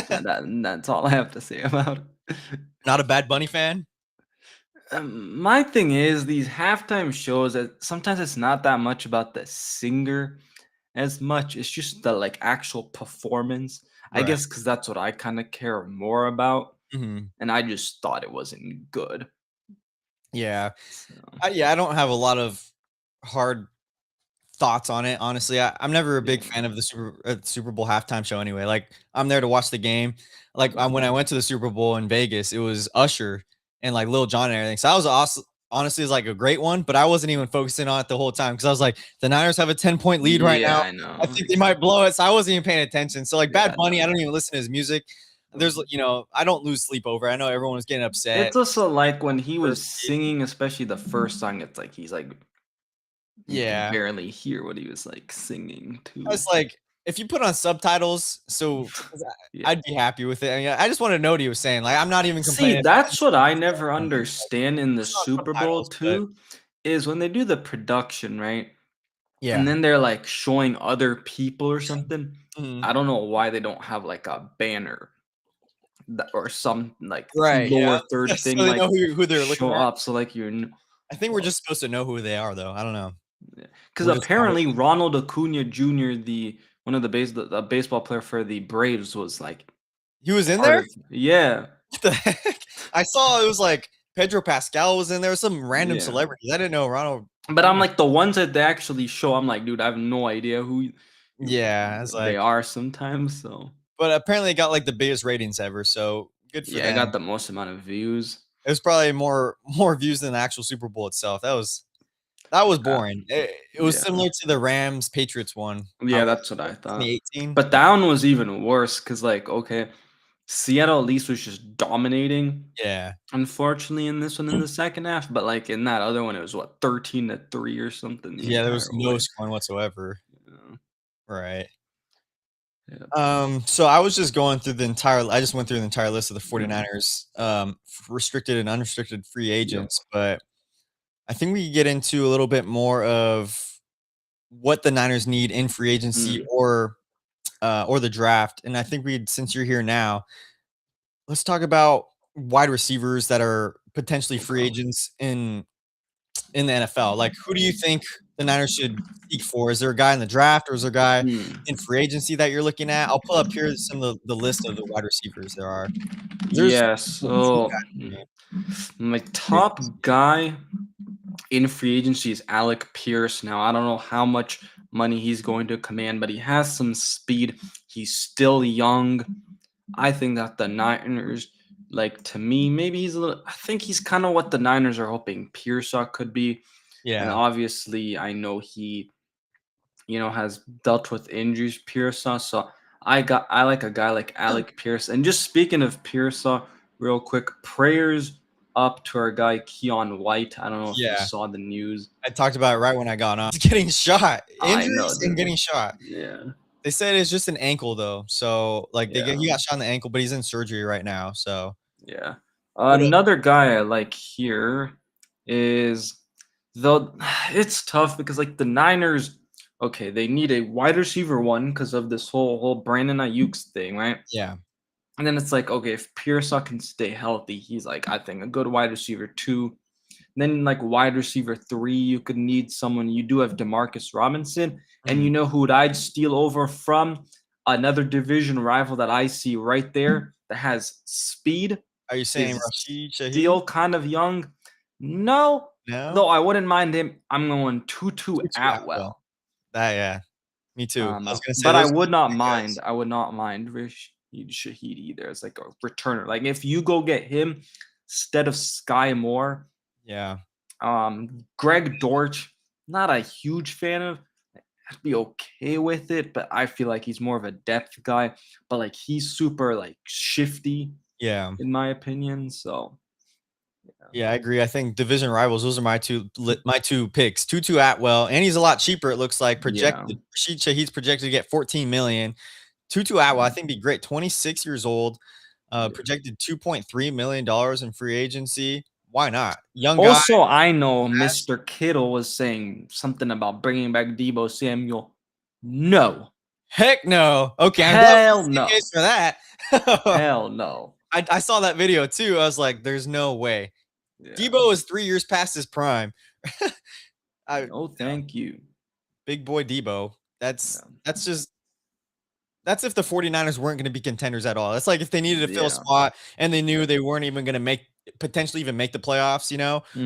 That's all I have to say about it. Not a Bad Bunny fan. My thing is these halftime shows. Sometimes it's not that much about the singer as much. It's just the like actual performance. Right. I guess because that's what I kind of care more about. Mm-hmm. And I just thought it wasn't good. Yeah. So. I don't have a lot of hard thoughts on it. Honestly, I'm never a big fan of the Super Bowl halftime show anyway. Like I'm there to watch the game. Like when I went to the Super Bowl in Vegas, it was Usher and like Lil Jon and everything. So that was awesome. Honestly, it's like a great one, but I wasn't even focusing on it the whole time because I was like, the Niners have a 10-point lead right now. I know. I think they might blow it. So I wasn't even paying attention. So like Bad Bunny, I don't even listen to his music. There's, I don't lose sleep over. I know everyone was getting upset. It's also like when he was singing, especially the first song, it's like he's like, you can barely hear what he was like singing too. It's like if you put on subtitles, so I'd be happy with it. I mean, I just want to know what he was saying. Like I'm not even complaining. See, that's what I never understand in the Super Bowl too, is when they do the production, right? Yeah. And then they're like showing other people or something. Mm-hmm. I don't know why they don't have like a banner or some like lower third thing, so like know who they're looking at. Up. So like I think we're just supposed to know who they are, though. I don't know. Because apparently Ronald Acuna Jr., one of the baseball player for the Braves, was like he was in there. What the heck? I saw it was like Pedro Pascal was in there. Some random celebrities. I didn't know Ronald. But I'm like the ones that they actually show. I'm like, dude, I have no idea who. They are sometimes. So, but apparently it got like the biggest ratings ever. So good for them. Yeah, I got the most amount of views. It was probably more views than the actual Super Bowl itself. That was boring. It was similar to the Rams Patriots one. Yeah, that's what I thought. 2018. But that one was even worse because, like, okay, Seattle at least was just dominating. Yeah. Unfortunately, in this one in the second half, but like in that other one, it was what 13-3 or something. Yeah, there was no scoring whatsoever. Yeah. Right. Yeah. So I was just going through I just went through the entire list of the 49ers restricted and unrestricted free agents, but I think we get into a little bit more of what the Niners need in free agency or the draft. And I think since you're here now, let's talk about wide receivers that are potentially free agents in the NFL. Like, who do you think the Niners should seek for? Is there a guy in the draft or is there a guy in free agency that you're looking at? I'll pull up here some of the list of the wide receivers there are. There's Yeah, a few so guys. my top guy in free agency is Alec Pierce. Now, I don't know how much money he's going to command, but he has some speed. He's still young. I think that the Niners, like, to me, maybe he's a little, I think he's kind of what the Niners are hoping Pearsall could be. And Yeah. obviously, I know he, has dealt with injuries, Pearsall. So I like a guy like Alec Pierce. And just speaking of Pearsall, real quick, prayers up to our guy Keon White. I don't know if you Yeah. saw the news. I talked about it right when I got on. He's getting shot. I know, Injuries and dude. getting shot. Yeah. They said it's just an ankle though. So like he Yeah. got shot in the ankle, but he's in surgery right now. So Yeah. What else? Another guy I like here is though it's tough because like the Niners, okay, they need a wide receiver one because of this whole Brandon Ayuk's thing, right? Yeah. And then it's like, okay, if Pearsall can stay healthy, he's like, I think a good wide receiver two. Then like wide receiver three, you could need someone. You do have Demarcus Robinson, and you know who I'd steal over from another division rival that I see right there that has speed. Are you saying Is Rashid Shaheed? still kind of young. No, No. though I wouldn't mind him. I'm going Tutu Atwell. Yeah. Me too. I was gonna say But I those are would not big mind. guys. I would not mind Rashid Shaheed either as like a returner. Like if you go get him instead of Sky Moore. Yeah. Greg Dortch, not a huge fan of. I'd be okay with it, but I feel like he's more of a depth guy. But like he's super like shifty. Yeah. In my opinion. So Yeah, I agree. I think division rivals, those are my two picks. Tutu Atwell, and he's a lot cheaper, it looks like. Projected Rashid Shaheed's projected to get 14 million. Tutu Atwell, I think be great. 26 years old, projected $2.3 million in free agency. Why not? Young guy. Also, I know Mr. Kittle was saying something about bringing back Deebo Samuel. No. Heck no. Okay, hell no. For that. Hell no. I saw that video too. I was like, there's no way. Yeah. Deebo is 3 years past his prime. Thank you. Big boy Deebo. That's if the 49ers weren't going to be contenders at all. That's like if they needed to fill a spot and they knew they weren't even going to potentially even make the playoffs,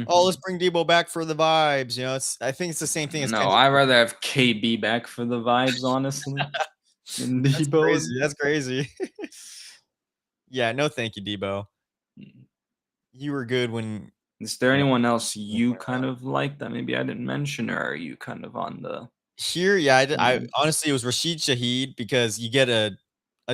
Oh, let's bring Deebo back for the vibes. I think it's the same thing as No, I'd rather have KB back for the vibes, honestly. Than Deebo. That's crazy. Yeah, no thank you, Deebo. You were good when. Is there anyone else you kind of like that maybe I didn't mention, or are you kind of on the here? Yeah, I honestly it was Rashid Shaheed because you get a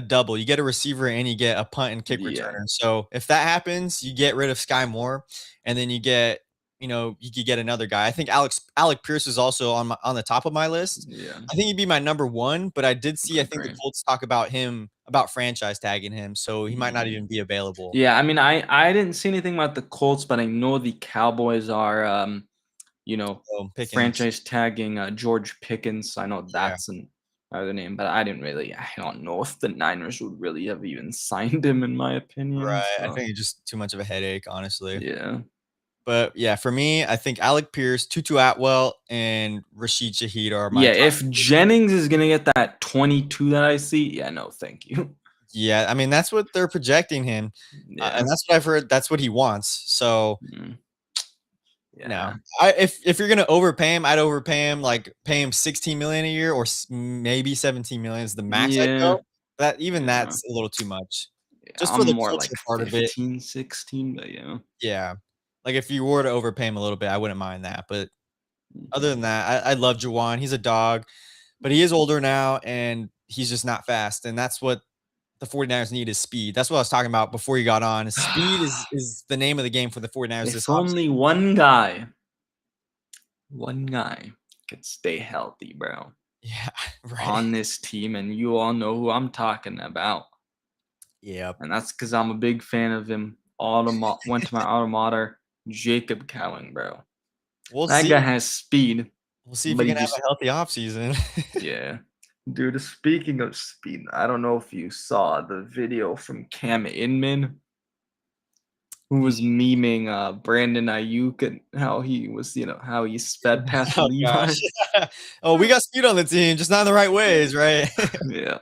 double, you get a receiver and you get a punt and kick returner. So if that happens, you get rid of Sky Moore, and then you get you could get another guy. I think Alec Pierce is also on the top of my list. Yeah, I think he'd be my number one, but I did see I think the Colts talk about franchise tagging him, so he might not even be available. Yeah, I mean, I didn't see anything about the Colts, but I know the Cowboys are franchise tagging George Pickens. I know that's another name, but I don't know if the Niners would really have even signed him, in my opinion. Right, I think it's just too much of a headache, honestly. Yeah. But yeah, for me, I think Alec Pierce, Tutu Atwell, and Rashid Shaheed are my top. If Jennings is gonna get that 22 that I see, no, thank you. Yeah, I mean that's what they're projecting him, and that's what I've heard. That's what he wants. So, no, if you're gonna overpay him, I'd overpay him, like pay him 16 million a year, or maybe 17 million is the max I'd go. That's a little too much. Just for the culture like part of it. 16, but yeah. Like if you were to overpay him a little bit, I wouldn't mind that. But other than that, I love Juwan. He's a dog, but he is older now and he's just not fast. And that's what the 49ers need is speed. That's what I was talking about before you got on. Speed is the name of the game for the 49ers. If only one guy could stay healthy, bro. Yeah, right. On this team, and you all know who I'm talking about. Yeah. And that's because I'm a big fan of him. Went to my alma mater. Jacob Cowing, bro. We'll That guy see. has speed, We'll see if he but he can have just a healthy offseason. yeah. Dude, speaking of speed, I don't know if you saw the video from Cam Inman who was memeing Brandon Ayuk and how he was, how he sped past Oh Levi. gosh. Oh, we got speed on the team, just not in the right ways, right? Yeah.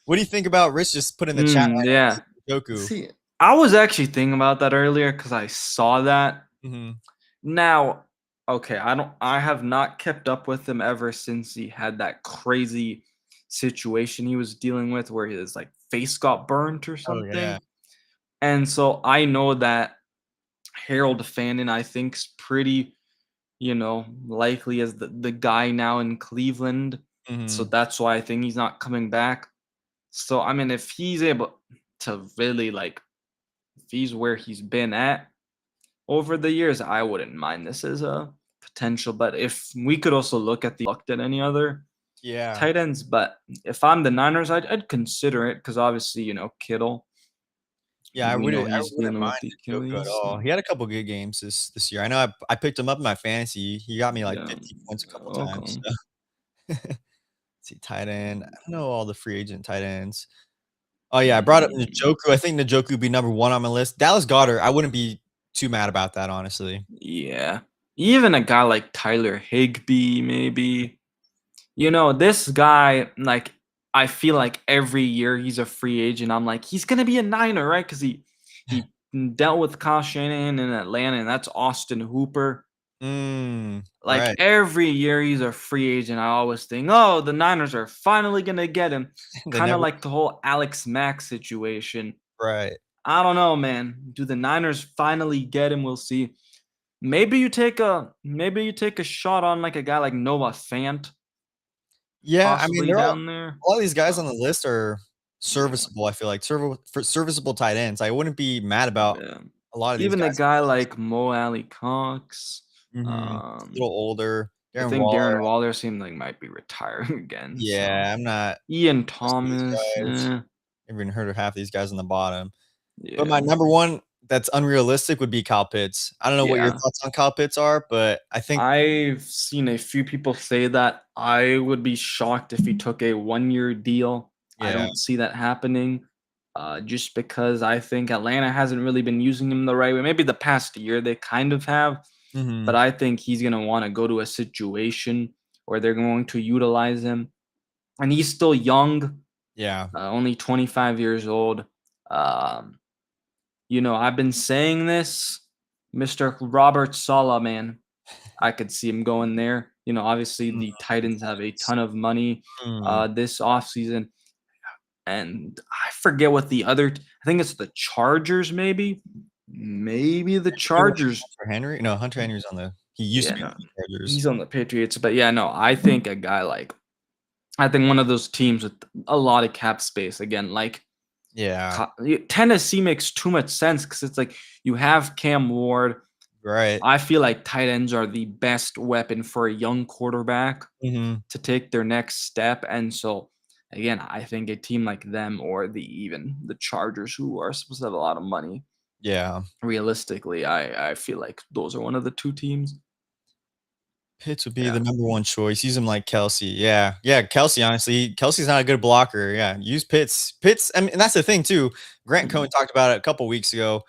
What do you think about Rich just put in the chat right Yeah. now, Joku? See, I was actually thinking about that earlier because I saw that. Mhm. Now, okay, I have not kept up with him ever since he had that crazy situation he was dealing with where his like face got burnt or Oh yeah. something. And so I know that Harold Fannin, I think's pretty, likely as the guy now in Cleveland. So Mhm. that's why I think he's not coming back. So I mean, if he's able to really if he's where he's been at over the years, I wouldn't mind this as a potential. But if we could also looked at any other Yeah. tight ends, but if I'm the Niners, I'd consider it because obviously, Kittle, Yeah, I we know wouldn't I he's wouldn't dealing mind with the Njoku at Achilles. all. So He had a couple good games this year. I know I picked him up in my fantasy. He got me like yeah, 15 points a couple times. okay. So. Let's see, tight end. I don't know all the free agent tight ends. Oh yeah, I brought up Mm, Njoku. I think Njoku would be number 1 on my list. Dallas Goedert, I wouldn't be too mad about that, honestly. yeah. Even a guy like Tyler Higbee, maybe. This guy, I feel like every year he's a free agent. I'm like, he's gonna be a Niner, right? Because he dealt with Kyle Shanahan in Atlanta, and that's Austin Hooper. Like Right. every year he's a free agent. I always think, oh, the Niners are finally gonna get him. They Kind of never like the whole Alex Mack situation. right. I don't know, man. Do the Niners finally get him? We'll see. Maybe you take a shot on like a guy like Noah Fant, Yeah, I mean, possibly they're all down there. a lot of these guys on Uh, the list are yeah, serviceable, I feel like, for serviceable tight ends. I wouldn't be mad about yeah. a lot of these Even a guys guy on the list. like Mo Alley Cox. Mhm. A Um, little older. I Darren think Waller. Darren Waller seemed like might be retiring again. So Yeah, I'm not Ian most of these Thomas, guys. Never even heard of half these guys on the bottom. But my yeah, number 1 that's unrealistic would be Kyle Pitts. I don't know what your yeah. thoughts on Kyle Pitts are, but I think I've seen a few people say that. I would be shocked if he took a 1-year deal. I yeah. don't see that happening. Just because I think Atlanta hasn't really been using him the right way. Maybe the past year they kind of have, but Mhm. I think he's gonna want to go to a situation where they're going to utilize him. And he's still young, Yeah. only 25 years old. Um, I've been saying this, Mr. Robert Sala, man. I could see him going there. Obviously Mm, the Titans have a ton of money mm. this offseason. And I forget what I think it's the Chargers, maybe. Maybe the You want Chargers. Hunter Henry? No, Hunter Henry's on the he used to Yeah, be on no. the Chargers. He's on the Patriots. But yeah, no, I think one of those teams with a lot of cap space. Again, Yeah. Tennessee makes too much sense because it's like you have Cam Ward. Right. I feel like tight ends are the best weapon for a young quarterback Mhm. to take their next step. And so, again, I think a team like them or even the Chargers, who are supposed to have a lot of money, Yeah. realistically, I feel like those are one of the two teams. Pitts would be the Yeah. number 1 choice. Use him like Kelsey. Yeah. Yeah, Kelsey, honestly. Kelsey's not a good blocker. Yeah. Use Pitts. Pitts, I mean, and that's the thing too. Grant Mhm. Cohen talked about it a couple weeks ago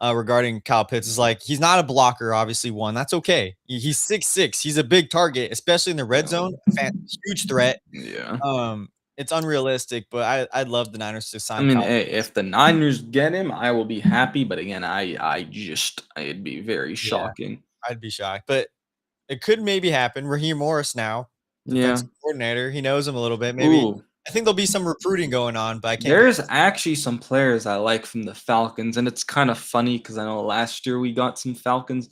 regarding Kyle Pitts. Is like he's not a blocker, obviously. One, that's okay. He's 6'6". He's a big target, especially in the red Yeah. zone. Huge threat. Yeah. It's unrealistic, but I'd love the Niners to I sign mean, Kyle hey, Pitts. if the Niners get him, I will be happy. But again, it'd be very Yeah, shocking. I'd be shocked, but it could maybe happen. Raheem Morris now, Yeah. defensive coordinator. He knows him a little bit. Maybe Ooh, I think there'll be some recruiting going on, but I can't there's guarantee. actually some players I like from the Falcons, and it's kind of funny because I know last year we got some Falcons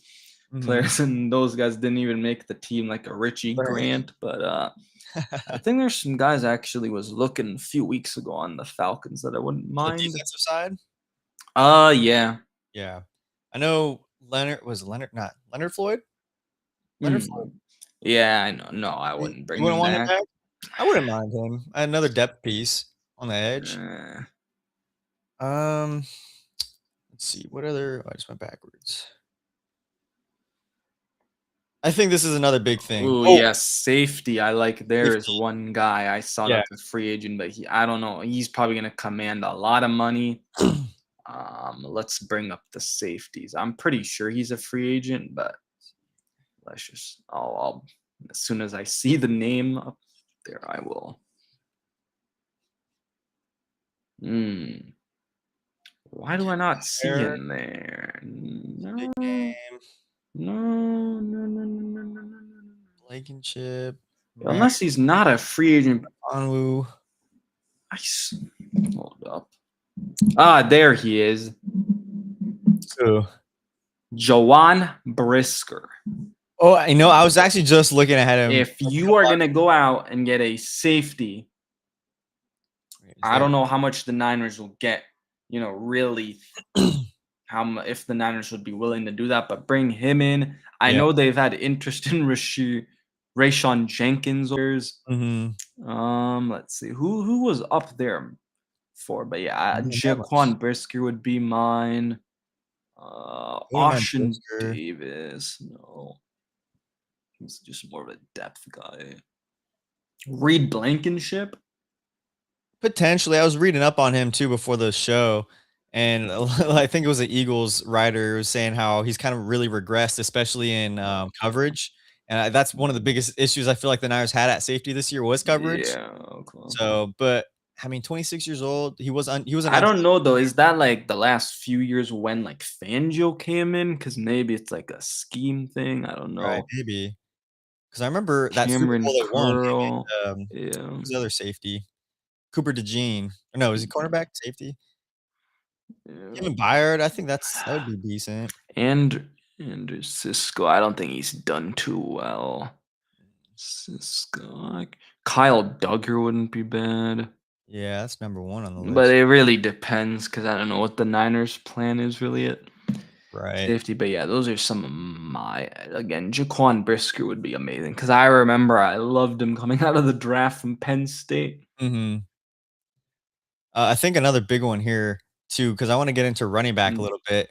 Mhm. players, and those guys didn't even make the team, like a Richie Right. Grant. But I think there's some guys I actually was looking a few weeks ago on the Falcons that I wouldn't On the mind. defensive side? Yeah. Yeah. I know Leonard not Leonard Floyd? Leonard Floyd? Mm. Yeah, I know. No, I You wouldn't you bring wouldn't him want him back. back? I wouldn't mind him. Another depth piece on the edge. Eh, Um, let's see. What other I just went backwards. I think this is another big thing. Oh, Oh, yes, safety. I like there is safety. one guy I saw Yeah. that's a free agent, but I don't know. He's probably gonna command a lot of money. Let's bring up the safeties. I'm pretty sure he's a free agent, but let's just I'll as soon as I see the name up there, I will. Hmm. Why do I not see There, him there? big No, game. no, no, no, no, no, no, no, no, no. Blankenship. Matt Unless he's not a free agent. Onwu. I s- Hold up. Ah, there he is. Who? Jawan Brisker. Oh, I was actually just looking ahead of him. If you are gonna go out and get a safety, Is I don't there? know how much the Niners will get. Really if the Niners would be willing to do that, but bring him in. I Yeah. know they've had interest in Rayshon Jenkins. Mm-hmm. Let's see who was up there for, but yeah, Not that much. Jaquan Brisker would be mine. Wouldn't mind Austin Brisker. Davis, no, he's just more of a depth guy. Reed Blankenship, Potentially, I was reading up on him too before the show, and I think it was the Eagles writer who was saying how he's kind of really regressed, especially in coverage. And that's one of the biggest issues I feel like the Niners had at safety this year was coverage. yeah, okay. So, but I mean, 26 years old, he was an I don't untested, know though. Is that like the last few years when like Fangio came in? Because maybe it's like a scheme thing. I don't right? know. Maybe because I remember that Super Cameron Bowl they won. Curl, Who's yeah, the other safety? Cooper DeJean. Or no, is he cornerback safety? Him yeah. and Byard. I think that would be decent. And Cisco. I don't think he's done too well. Cisco, Kyle Duggar wouldn't be bad. Yeah, that's number one on the But list. it really depends because I don't know what the Niners' plan is really at Right. safety. But yeah, those are some of my again. Jaquan Brisker would be amazing because I remember I loved him coming out of the draft from Penn State. Mhm. I think another big one here too, because I want to get into running back a Mm, little bit.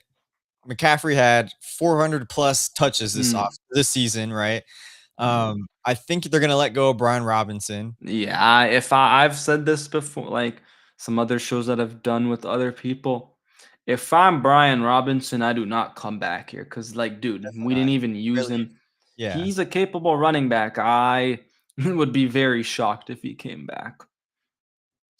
McCaffrey had 400 plus touches mm, this season, right? mm. I think they're gonna let go of Brian Robinson. Yeah, I've said this before, like some other shows that I've done with other people. If I'm Brian Robinson, I do not come back here because, like, dude, we Definitely not. didn't even use Barely him. yeah. He's a capable running back. I would be very shocked if he came back.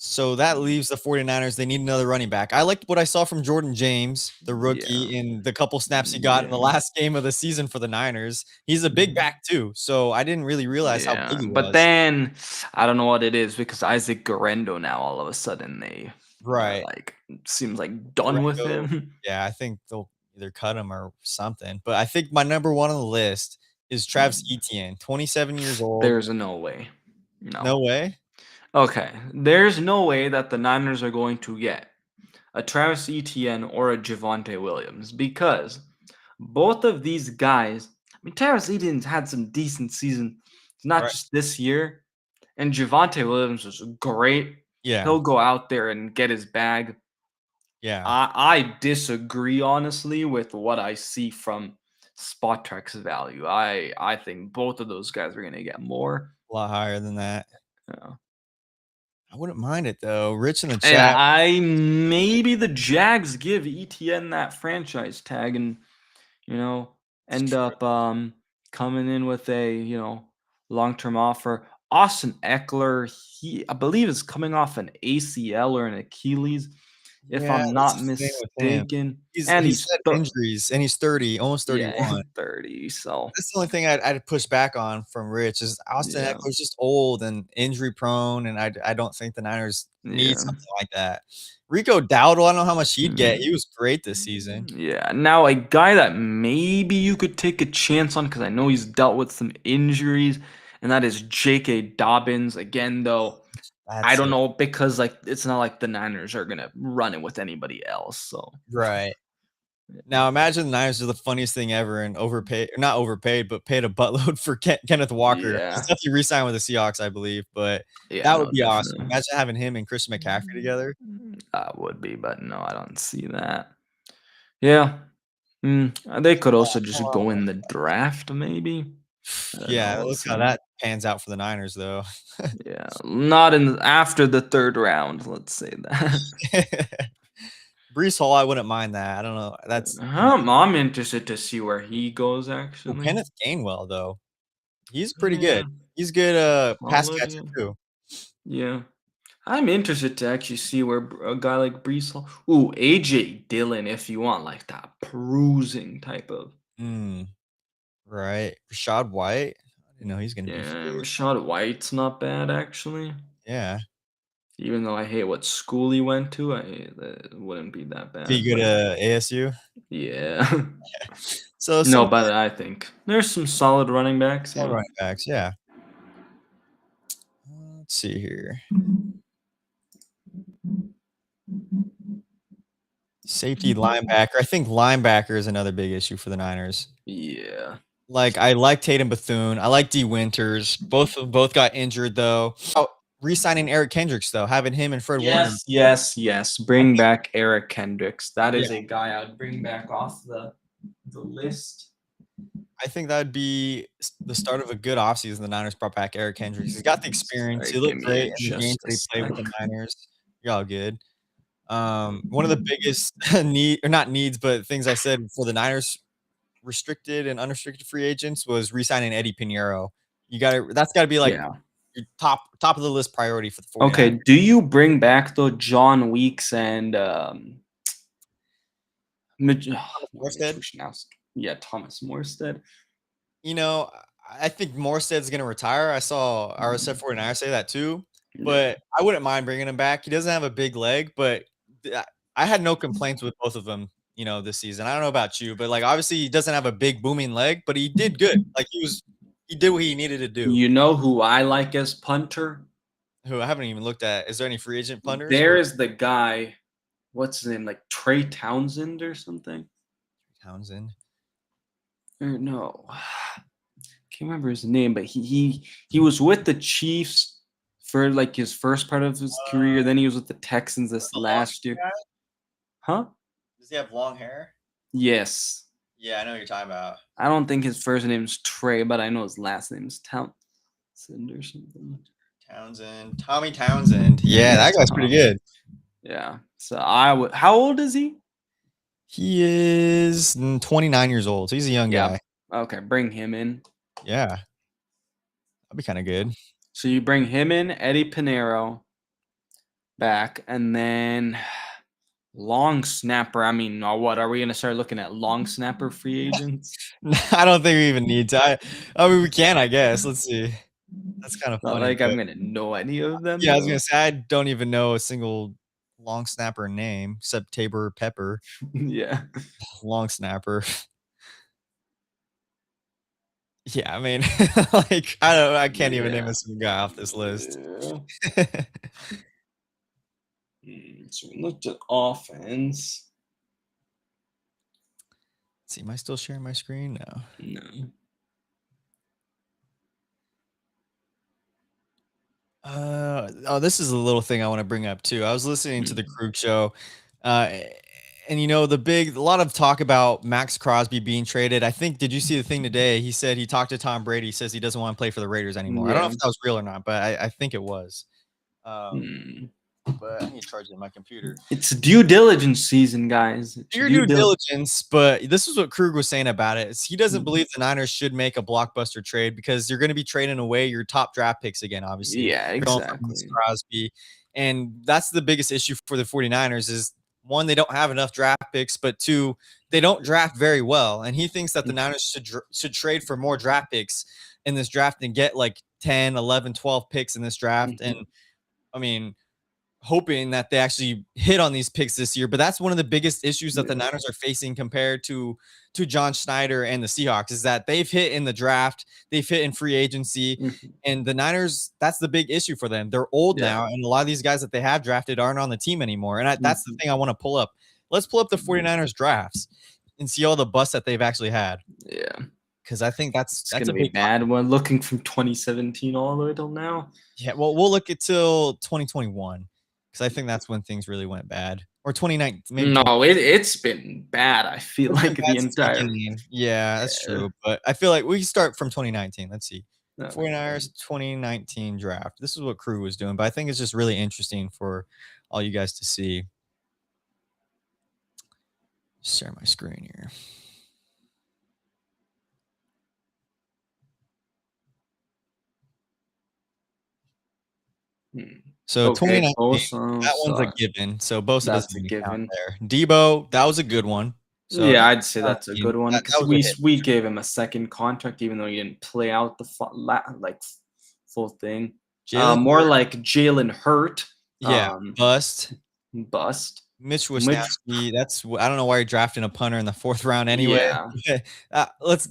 So that leaves the 49ers. They need another running back. I liked what I saw from Jordan James, the Yeah, rookie, in the couple snaps he got in the yeah, last game of the season for the Niners. He's a big back too, so I didn't really realize how yeah. big he But was. then I don't know what it is because Isaac Garendo now all of a sudden they are Right. like seems like done with Rango, him. yeah, I think they'll either cut him or something, but I think my number 1 on the list is Travis Etienne, 27 years old. There's no way. No. No way? Okay, there's no way that the Niners are going to get a Travis Etienne or a Javonte Williams because both of these guys, I mean, Travis Etienne's had some decent seasons, not Right. just this year, and Javonte Williams was great. Yeah, He'll go out there and get his bag. yeah, I disagree honestly with what I see from Spot Trek's value. I think both of those guys are going to get more. a lot higher than that. Yeah. I wouldn't mind it though. Rich in the And chat. maybe the Jags give ETN that franchise tag and, you know, It's end true. up coming in with a, long-term offer. Austin Eckler, he I believe is coming off an ACL or an Achilles, if Yeah, I'm that's not the thing with him. mistaken. And He's he's had injuries, and he's 30, almost yeah, 31. 30. So That's the only thing I'd push back on from Rich is Austin yeah, Eckler's just old and injury prone, and I don't think the Niners need yeah. something like that. Rico Dowdle, I don't know how much he'd get. Mm. He was great this season. Yeah. Now, a guy that maybe you could take a chance on because I know he's dealt with some injuries, and that is J.K. Dobbins. Again, though, I That's don't it. know because like it's not like the Niners are gonna run it with anybody else. So Right. yeah, Now imagine the Niners are the funniest thing ever and overpaid not overpaid, but paid a buttload for Kenneth Walker. He's yeah, definitely re-signed with the Seahawks, I believe, but yeah. that would No, be awesome. definitely. Imagine having him and Christian McCaffrey together. That would be, but no, I don't see that. Yeah. They could also just go in the draft, maybe. Yeah, look how that pans out for the Niners, though. Yeah, not after the 3rd round, let's say that. Breece Hall, I wouldn't mind that. I don't know. That's I'm interested to see where he goes, Well, actually. Kenneth Gainwell, though, he's pretty Yeah, good. He's good, pass solid, catcher yeah. too. Yeah. I'm interested to actually see where a guy like Breece Hall. Ooh, AJ Dillon, if you want like that bruising type of. Mm, right. Rashad White, I didn't know he's gonna be Yeah, free. Rashad White's not bad actually. Yeah. Even though I hate what school he went to, it wouldn't be that Did he bad. go But to ASU? yeah. So No, some but I think there's some solid running backs, all yeah. running backs, yeah. Let's see here. Safety, linebacker. I think linebacker is another big issue for the Niners. Yeah. Like, I like Tatum Bethune. I like D. Winters. Both got injured, though. Oh, re-signing Eric Kendricks, though, having him and Fred Warner. Yes. I Bring think back Eric Kendricks. That yeah, is a guy I'd bring back off the list. I think that'd be the start of a good offseason. The Niners brought back Eric Kendricks. He's got the experience. Sorry, He give looked me great in the games just that a he played with sec. the Niners. You're all good. One of the biggest not needs, but things I said for the Niners restricted and unrestricted free agents was re-signing Eddie Pinheiro. That's gotta be like Yeah. your top of the list priority for the 49ers. Okay, do you bring back though John Weeks and Thomas not Morstead? Yeah, Thomas Morstead. You know, I think Morstead's gonna retire. I saw RSF 49ers say that too, Yeah. but I wouldn't mind bringing him back. He doesn't have a big leg, but I had no complaints with both of them, this season. I don't know about you, but like obviously he doesn't have a big booming leg, but he did good. Like he did what he needed to do. You know who I like as punter? Who I haven't even looked at. Is there any free agent punters There or is the guy, what's his name, like Trey Townsend or something? Townsend? Or no, can't remember his name, but he was with the Chiefs for like his first part of his career. Then he was with the Texans this The long last year. guy? Huh? Does he have long hair? Yes. Yeah, I know what you're talking about. I don't think his first name's Trey, but I know his last name is Townsend or something. Townsend, Tommy Townsend. Yeah, that guy's pretty good. Yeah. So I would. How old is he? He is 29 years old. So he's a young Yeah. guy. Okay, bring him in. Yeah. That'd be kind of good. So you bring him in, Eddie Pinheiro back, and then long snapper. I mean, what are we gonna start looking at long snapper free agents? I don't think we even need to. I mean, we can, I guess. Let's see. That's kind of Not funny. like I'm gonna know any of them. Yeah, I was though. gonna say I don't even know a single long snapper name except Tabor Pepper. Yeah. Long snapper. Yeah, I mean, like I can't even name a single guy off this list. Yeah. So we looked at offense. Let's see, am I still sharing my screen? No. No. This is a little thing I want to bring up too. I was listening to the Krug show, and a lot of talk about Max Crosby being traded. I think, did you see the thing today? He said he talked to Tom Brady. He says he doesn't want to play for the Raiders anymore. I don't know if that was real or not, but I think it was. But I need to charge it in my computer. It's due diligence season, guys. It's Your due diligence, but this is what Krug was saying about it. He doesn't believe the Niners should make a blockbuster trade because you're going to be trading away your top draft picks again, obviously. Yeah, exactly. Crosby. And that's the biggest issue for the 49ers is, one, they don't have enough draft picks, but two, they don't draft very well. And he thinks that the Niners should trade for more draft picks in this draft and get like 10, 11, 12 picks in this draft. And I mean, hoping that they actually hit on these picks this year. But that's one of the biggest issues that the Niners are facing compared to John Schneider and the Seahawks is that they've hit in the draft, they've hit in free agency, and the Niners, that's the big issue for them. They're old now, and a lot of these guys that they have drafted aren't on the team anymore. And that's the thing I want to pull up. Let's pull up the 49ers drafts and see all the busts that they've actually had. Yeah. Because I think that's gonna be bad when looking from 2017 all the way till now. Yeah, well, we'll look until 2021. Because I think that's when things really went bad. or 2019, maybe No, it's been bad. I feel it's been like bad the since the entire beginning. Yeah, that's yeah. true, but I feel like we can start from 2019. Let's see. Okay. 49ers 2019 draft. This is what Crew was doing, but I think it's just really interesting for all you guys to see. Share my screen here. So Okay, 2019, Bosa, that one's a so given. So Bosa doesn't that's a even count given. there. Debo, that was a good one. So Yeah, that I'd say that's a good one that because was a hit. we gave him a second contract even though he didn't play out the full thing. Jalen More Hurts, like Jalen Hurt, yeah, um, bust. bust. Mitch Which Wisnowski, I don't know why you're drafting a punter in the 4th round anyway. yeah, Let's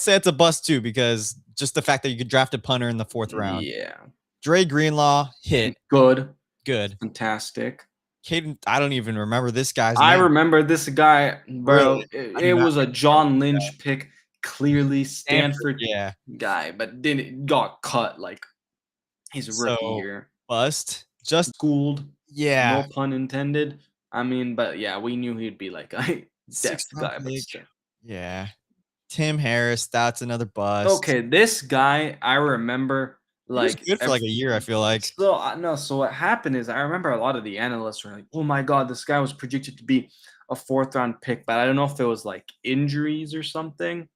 say it's a bust too, because just the fact that you could draft a punter in the 4th round. yeah, Dre Greenlaw hit good, good. fantastic. Caden, I don't even remember this guy's I name. remember this guy, Really, bro. I It do not was a remember John this guy. Lynch pick, clearly Stanford, Stanford yeah. guy, but then it got cut like his rookie So year. bust. Just Schooled, yeah, no pun intended. I mean, but yeah, we knew he'd be like a 6th depth round guy, but pick. still. Yeah. Tim Harris, that's another bust. Okay, this guy I remember He was like good for like a year, I feel like. so no. So what happened is I remember a lot of the analysts were like, "Oh my god, this guy was projected to be a fourth round pick," but I don't know if it was like injuries or something.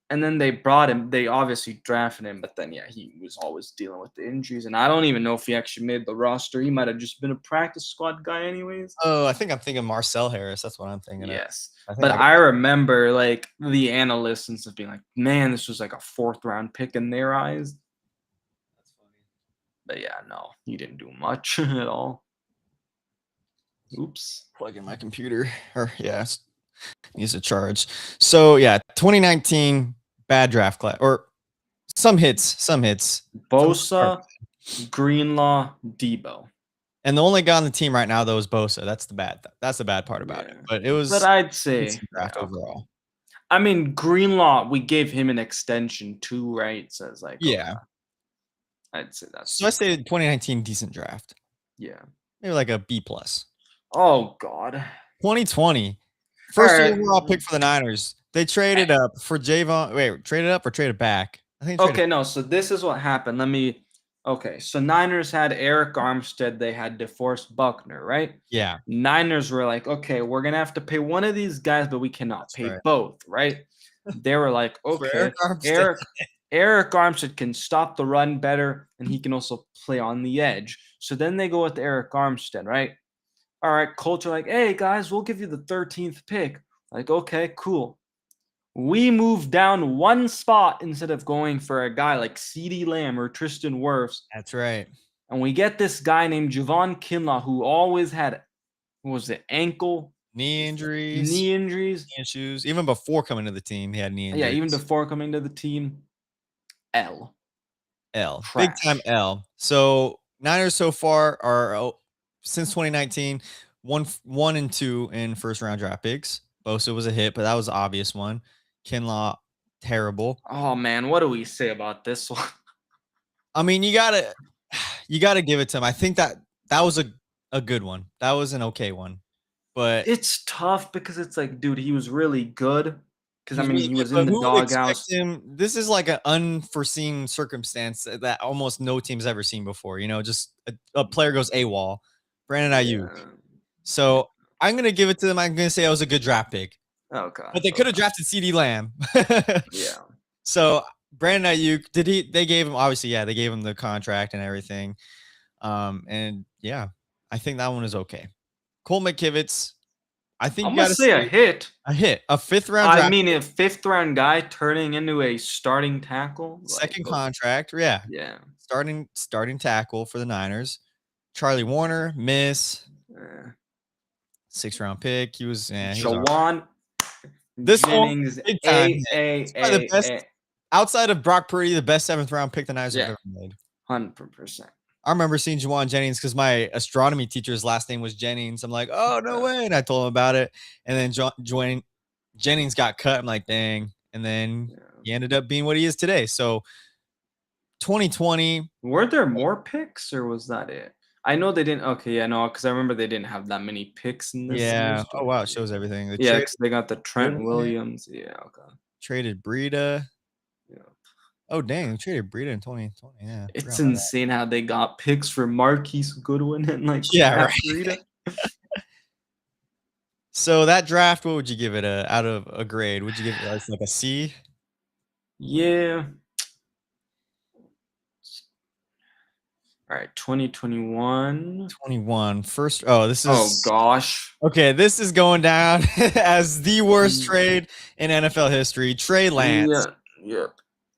And then they brought him. They obviously drafted him, but then yeah, he was always dealing with the injuries, and I don't even know if he actually made the roster. He might have just been a practice squad guy, anyways. Oh, I think I'm thinking Marcel Harris. That's what I'm thinking of. Yes, I think but that guy. I remember like the analysts and stuff being like, "Man, this was like a fourth round pick in their eyes." That's funny. But yeah, no, he didn't do much at all. Oops. Plug in my computer. Or yeah, needs to charge. So yeah, 2019 bad draft class or some hits, some hits. Bosa, Greenlaw, Debo. And the only guy on the team right now though is Bosa. That's the bad part about it. Yeah, But it but was I'd a say decent yeah. draft overall. I mean, Greenlaw, we gave him an extension too, right? So it's like, okay, Yeah. I'd say that's So I say 2019 decent draft. yeah. Maybe like a B plus. Oh God. 2020 All first right. overall pick for the Niners. They traded up for Javon. Wait, traded up or traded back? I think traded. Okay, no. So this is what happened. Let me. Okay, so Niners had Eric Armstead. They had DeForest Buckner, right? Yeah, Niners were like, okay, we're gonna have to pay one of these guys, but we cannot that's pay right. both, right? They were like, For Eric okay, Armstead. Eric Armstead can stop the run better, and he can also play on the edge. So then they go with Eric Armstead, right? All right, Colts are like, hey guys, we'll give you the 13th pick. Like, okay, cool. We move down one spot instead of going for a guy like CeeDee Lamb or Tristan Wirfs. That's right. And we get this guy named Javon Kinlaw who always had, what was it, ankle, Knee injuries, knee injuries. knee issues. Even before coming to the team, he had knee Yeah, injuries. even before coming to the team. L. Big time Trash. L. So Niners so far are since 2019, 1-2 in first round draft picks. Bosa was a hit, but that was the obvious one. Kinlaw, terrible. Oh man, what do we say about this one? I mean, you gotta give it to him. I think that was a good one. That was an okay one, but It's tough because it's like, dude, he was really good. Because he I was mean, really he good. was in But the who would expect doghouse. him? This is like an unforeseen circumstance that almost no team's ever seen before. You know, just a player goes AWOL. Brandon Ayuk. Yeah. So I'm gonna give it to them. I'm gonna say it was a good draft pick, Okay. but they could have drafted CeeDee Lamb. Yeah. So Brandon Ayuk, they gave him obviously, yeah, they gave him the contract and everything. And yeah, I think that one is okay. Cole McKivitz, I think I'm you gonna gotta say a say hit. a hit, a 5th round I draft, mean, a fifth round guy turning into a starting tackle, like, second oh, contract. Yeah. yeah. Starting tackle for the Niners. Charlie Warner, miss. Uh, 6th round pick. He was all right. Jawan This one, Jennings, big time hit. It's probably the best a. outside of Brock Purdy, the best 7th round pick the Niners have Yeah, ever made. 100%. I remember seeing Juwan Jennings because my astronomy teacher's last name was Jennings. I'm like, oh no way. And I told him about it. And then Jennings got cut. I'm like, dang. And then he ended up being what he is today. So 2020. Were there more picks or was that it? I know they didn't. Okay, yeah, no, because I remember they didn't have that many picks in this Yeah. year's Oh, draft. wow, it shows everything. They Yeah, traded because they got the Trent Goodwin, Williams. Yeah, okay. traded Breida. Yeah. Oh, dang, they traded Breida in 2020. Yeah, It's forgot about that. insane how they got picks for Marquise Goodwin and like Yeah, Matt right. Breida. So that draft, what would you give it out of a grade? Would you give it like a C? Yeah. All right, 2021. 21. First, oh, this Oh is gosh. okay. This is going down as the worst trade in NFL history. Trey Lance. Yeah,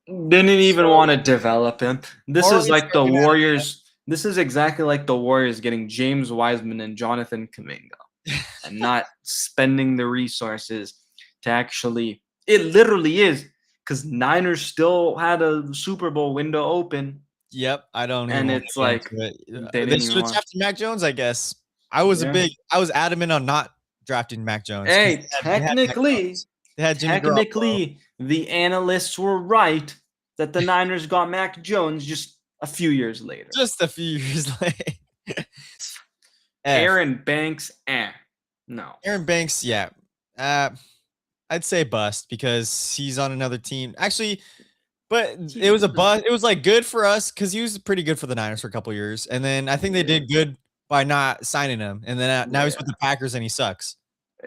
yeah. Didn't even So want to develop him. This is already like the starting out Warriors. This is exactly like the Warriors getting James Wiseman and Jonathan Kuminga and not spending the resources to actually. It literally is because Niners still had a Super Bowl window open, Yep, I don't even and want it's to get like into it. they They didn't should even have want. drafted Mac Jones, I guess. Yeah. I was adamant on not drafting Mac Jones because Hey, they had Mac Jones. They had Jimmy Garoppolo. technically, the analysts were right that the Niners got Mac Jones just a few years later. Just a few years late. Aaron Banks, no. Aaron Banks, yeah. I'd say bust because he's on another team. Actually, but it was a bust. It was like good for us because he was pretty good for the Niners for a couple years, and then I think they did good by not signing him. And then now he's with the Packers and he sucks.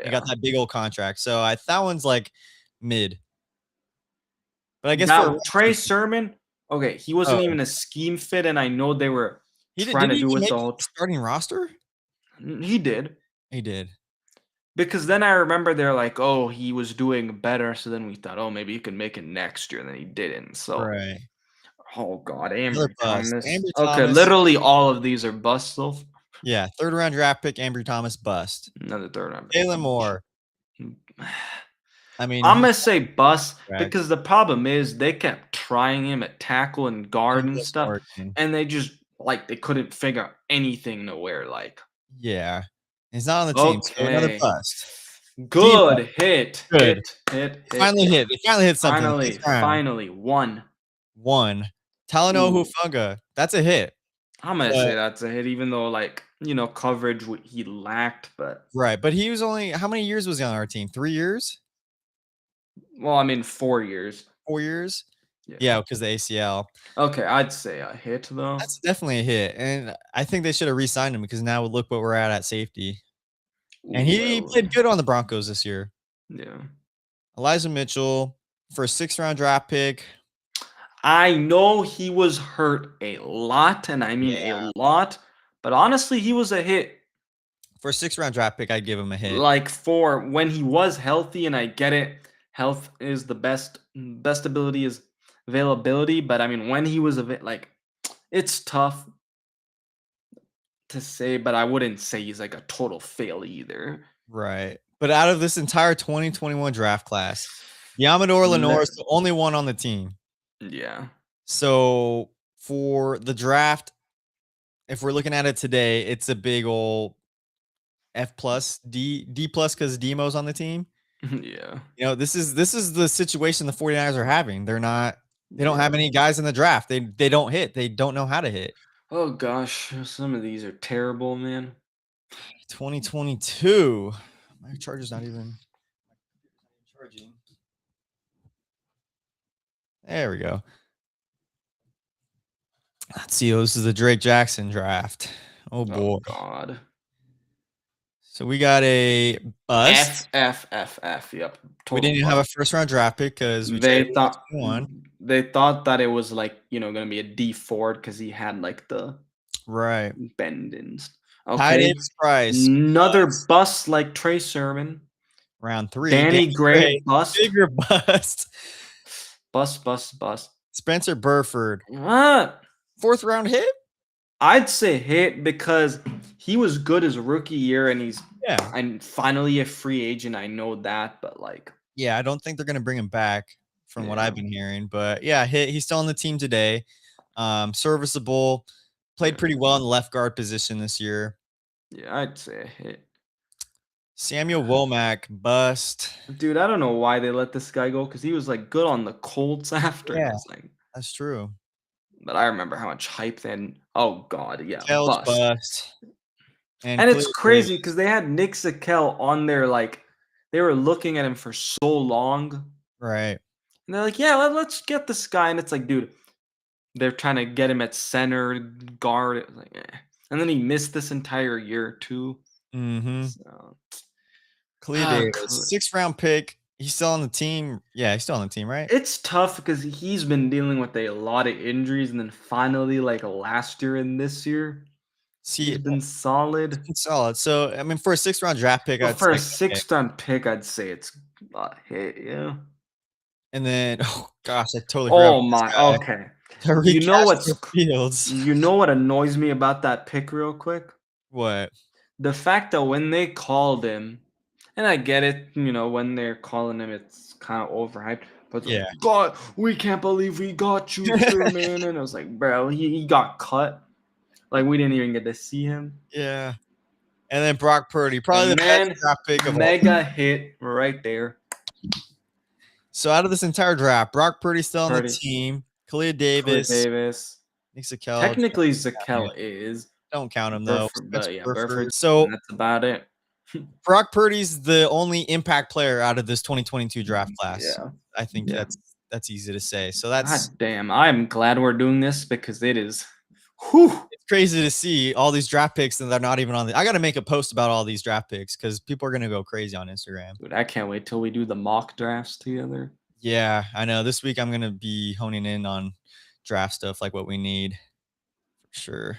He got that big old contract, so that one's like mid. But I guess for Now Trey Sermon, okay, he wasn't even a scheme fit, and I know they were trying to do with the whole starting roster. He did. He did. Because then I remember they're like, oh, he was doing better. So then we thought, oh, maybe he could make it next year. And then he didn't. So, Right. oh, God, Ambry Thomas. Ambry Okay, Thomas. literally all of these are busts, though. Yeah, third round draft pick, Ambry Thomas, bust. Another third round. Jalen Moore. I mean, I'm going to say bust because the problem is they kept trying him at tackle and guard and stuff. And they just, like, they couldn't figure out anything to wear, like. Yeah. He's not on the team. So another bust. Good hit. Good. Hit. Finally hit. They finally hit something. Finally. One. Talanoa Hufanga. That's a hit. I'm going to say that's a hit, even though, like, coverage he lacked. But right. But he was only, how many years was he on our team? 3 years? Well, I mean, 4 years. 4 years? Yeah, because the ACL. Okay, I'd say a hit, though. That's definitely a hit. And I think they should have re-signed him because now look what we're at safety. And he played good on the Broncos this year. Yeah. Elijah Mitchell for a 6th round draft pick. I know he was hurt a lot, and I mean a lot, but honestly, he was a hit. For a 6th round draft pick, I'd give him a hit. Like for when he was healthy, and I get it, health is the best ability is availability, but I mean when he was like it's tough to say, but I wouldn't say he's like a total fail either. Right. But out of this entire 2021 draft class, Yamador Lenore is the only one on the team. Yeah. So for the draft, if we're looking at it today, it's a big old F plus, D plus because Demo's on the team. Yeah. This is the situation the 49ers are having. They don't have any guys in the draft. They don't hit. They don't know how to hit. Oh gosh, some of these are terrible, man. 2022. My charger's not even charging. There we go. Let's see. This is the Drake Jackson draft. Oh boy. Oh God. So we got a bust. F. Yep. We didn't have a 1st round draft pick because they thought that it was like gonna be a D4 because he had like the bendings. Okay. Price. Another bust like Trey Sermon. Round 3. Danny Gray bust. Bigger bust. Bust. Spencer Burford. What? 4th round hit? I'd say hit because he was good his rookie year and he's finally a free agent. I know that, but like I don't think they're gonna bring him back from what I've been hearing. But hit. He's still on the team today. Serviceable. Played pretty well in the left guard position this year. Yeah, I'd say a hit. Samuel Womack bust. Dude, I don't know why they let this guy go because he was like good on the Colts after. Yeah, that's true. But I remember how much hype then. Oh God, yeah, Kel's bust. And And it's Khalil crazy Davis. because they had Nick Zakelj on there, like they were looking at him for so long, Right. and they're like, "Yeah, let's get this guy." And it's like, dude, they're trying to get him at center, guard. It was like, eh. And then he missed this entire year too. Mm-hmm. So, Khalil Davis, 6th-round pick. He's still on the team. Yeah, he's still on the team, right? it's tough because he's been dealing with a lot of injuries, and then finally, like last year and this year, See, he's been solid. it's solid. So, I mean, for a 6th-round draft pick, But I'd for say a okay. 6th-round pick, I'd say it's a hit. Yeah. And then, oh gosh, I totally forgot Oh about this my. guy. Okay. Tariq You know Castro Fields. you know what annoys me about that pick real quick? What? The fact that when they called him, and I get it, when they're calling him, it's kind of overhyped. But it's like, Yeah. God, we can't believe we got you, Truman. And I was like, bro, he got cut. Like we didn't even get to see him. Yeah. And then Brock Purdy, probably the And best man, draft pick of all. mega hit right there. So out of this entire draft, Brock Purdy's still on the Purdy, team. Khalil Khalid Davis, Davis. Nick Zakelj. Technically, Zakelj is Don't count him though. Burford, That's but yeah, Burford. Burford. So And that's about it. Brock Purdy's the only impact player out of this 2022 draft class. Yeah. I think Yeah. that's easy to say. So God that's damn, I'm glad we're doing this because it is. Whew. it's crazy to see all these draft picks and they're not even on the. I got to make a post about all these draft picks because people are gonna go crazy on Instagram. Dude, I can't wait till we do the mock drafts together. Yeah, I know. This week I'm gonna be honing in on draft stuff, like what we need for sure.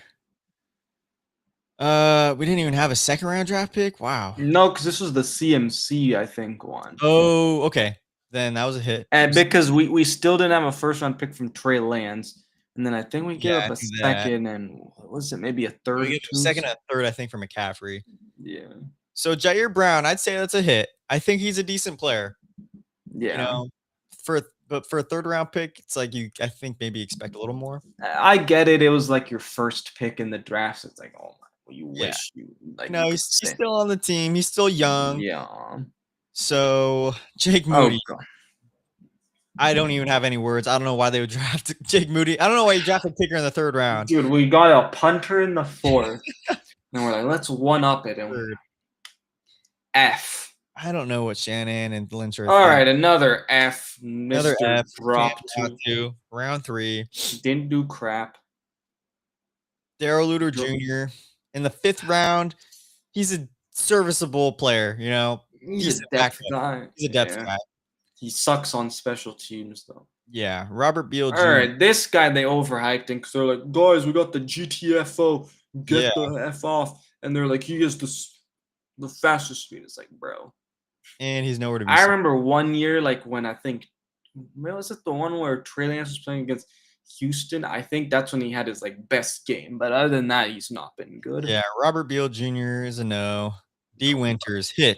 We didn't even have a 2nd-round draft pick. Wow. No, because this was the CMC, I think, one. Oh, okay. Then that was a hit. And because we still didn't have a 1st-round pick from Trey Lance, and then I think we gave Yeah, up I a knew that. 2nd, and what was it, maybe a 3rd? We get a 2nd and a 3rd, I think, for McCaffrey. Yeah. So Jair Brown, I'd say that's a hit. I think he's a decent player. Yeah. You know, for a 3rd-round pick, it's like I think maybe expect a little more. I get it. It was like your 1st pick in the draft. So it's like, oh my, well, you Yeah. wish you like. No, you he's could stay. still on the team. He's still young. Yeah. So Jake Oh Moody. God. I don't even have any words. I don't know why they would draft Jake Moody. I don't know why you drafted kicker in the 3rd round. Dude, we got a punter in the 4th, and we're like, let's one up it. And F. I don't know what Shannon and Lynch are. All right, another F. Another Mr. F. Drop two. Round 3. Didn't do crap. Darrell Luter Jr. in the 5th round. He's a serviceable player. You know, He's a depth guy. He's a depth guy. He sucks on special teams, though. Yeah, Robert Beal Jr. All right, this guy they overhyped him because they're like, guys, we got the GTFO. Get the F off. And they're like, he has the fastest speed. It's like, bro. And he's nowhere to be I seen. remember one year, like when I think, was it the one where Trey Lance was playing against Houston? I think that's when he had his like best game. But other than that, he's not been good. Yeah, Robert Beal Jr. is a no. D. Winters hit.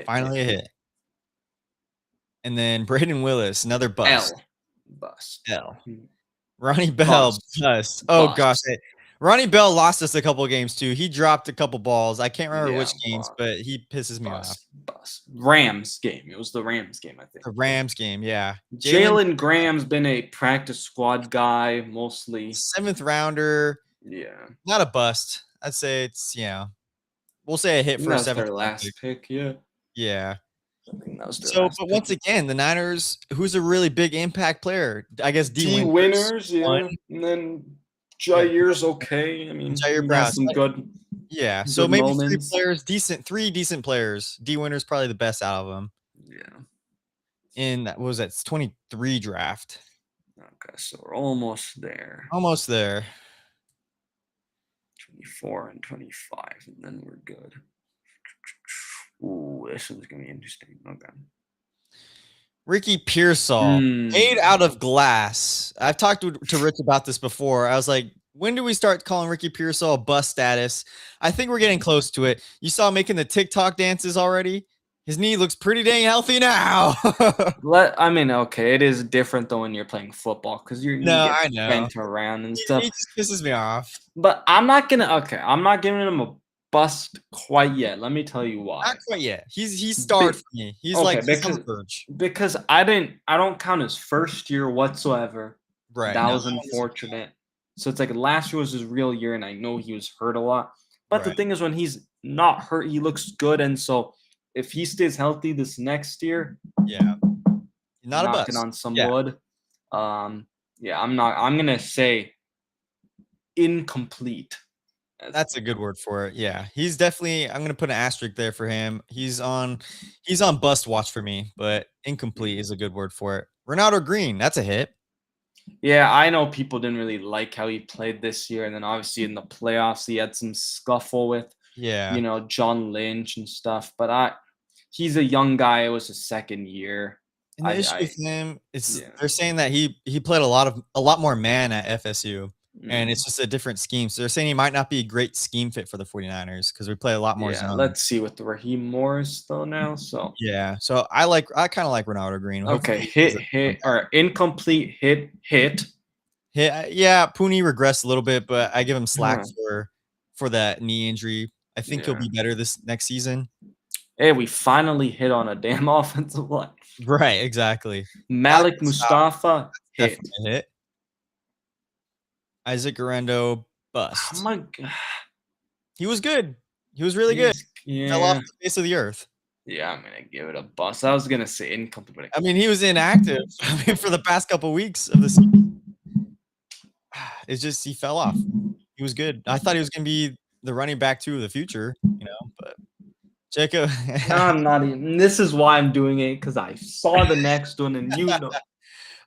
Finally a hit. And then Braden Willis, another bust. L. Bust. L. Ronnie Bell, bust. Oh, gosh. Ronnie Bell lost us a couple of games, too. He dropped a couple balls. I can't remember which games, but he pisses me off. Bust. Rams game. It was the Rams game, I think. The Rams game, yeah. Jalen Graham's been a practice squad guy, mostly. 7th rounder. Yeah. Not a bust. I'd say it's, we'll say a hit for a 7th their last pick, yeah. Yeah. I think that was their So, last but pick. once again, the Niners, who's a really big impact player? I guess D. Winners, yeah. And then Jair's okay. I mean, Jair Brown, some good. Yeah. Good So maybe moments. 3 decent players. D. Winners probably the best out of them. Yeah. In what was that 23 draft? Okay, so we're almost there. Almost there. 24 and 25, and then we're good. Ooh, this is gonna be interesting. Okay. Ricky Pearsall, made out of glass. I've talked to Rich about this before. I was like, when do we start calling Ricky Pearsall bust status? I think we're getting close to it. You saw him making the TikTok dances already. His knee looks pretty dang healthy now. I mean, okay, it is different though when you're playing football because you I know. bent around and stuff. He just pisses me off. But I'm not giving him a bust quite yet. Let me tell you why. Not quite yet. He's starred for me. He's like because I don't count his first year whatsoever. Right. That No, was that one was unfortunate. So it's like last year was his real year, and I know he was hurt a lot. But the right. thing is, when he's not hurt, he looks good. And so if he stays healthy this next year, Yeah. Not a knocking bust. on some Yeah. wood, yeah, I'm gonna say incomplete. That's a good word for it. Yeah. He's definitely I'm gonna put an asterisk there for him. He's on bust watch for me, but incomplete is a good word for it. Ronaldo Green, that's a hit. Yeah, I know people didn't really like how he played this year, and then obviously in the playoffs he had some scuffle with, Yeah. John Lynch and stuff. But he's a young guy. It was his second year. And the issue I with him is yeah. they're saying that he played a lot more man at FSU, and Mm. it's just a different scheme. So they're saying he might not be a great scheme fit for the 49ers because we play a lot more Yeah, zone. let's see with Raheem Morris though now. So Yeah. So I kind of like Ronaldo Green. okay, Hopefully he has a hit or incomplete hit. Yeah, Pooney regressed a little bit, but I give him slack Huh. for that knee injury. I think he'll Yeah. be better this next season. Hey, we finally hit on a damn offensive line. Right, exactly. Alex Malik Mustafa, Mustafa hit. definitely a hit. Isaac Garendo, Oh bust. my god. He was good. He was really good. Fell off Yeah. the face of the earth. Yeah, I'm gonna give it a bust. I was gonna say incomplete, but I mean, he was inactive, I mean, for the past couple weeks of the season. It's just he fell off. He was good. I thought he was gonna be the running back too of the future, but Jacob I'm not even. This is why I'm doing it because I saw the next one, and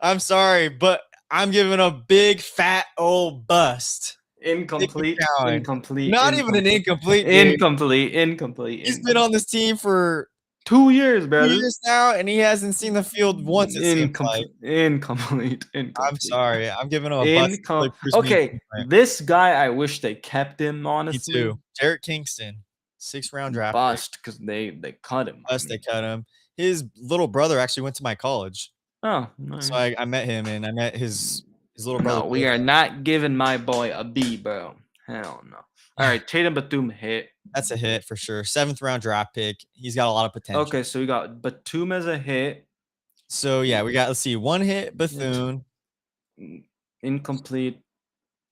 I'm sorry, but I'm giving a big fat old bust. Keep it incomplete, going. incomplete, Not even an incomplete, incomplete, dude. incomplete, incomplete, He's been on this team for 2 years, brother. years now, and he hasn't seen the field once, it seems like. Incomplete, I'm incomplete, sorry. I'm giving him a bust. Like Bruce being Okay, different. this guy, I wish they kept him. Me Honestly, too. Jarrett Kingston, 6th-round draft pick. bust because they cut him. Bust, they cut him. His little brother actually went to my college. Oh, So nice. I met him, and I met his little brother. No, we are not giving my boy a B, bro. Hell no. All right, Tatum Batum hit. That's a hit for sure. 7th-round draft pick. He's got a lot of potential. Okay, so we got Batum as a hit. So yeah, we got, let's see, 1 hit Bethune, Incomplete.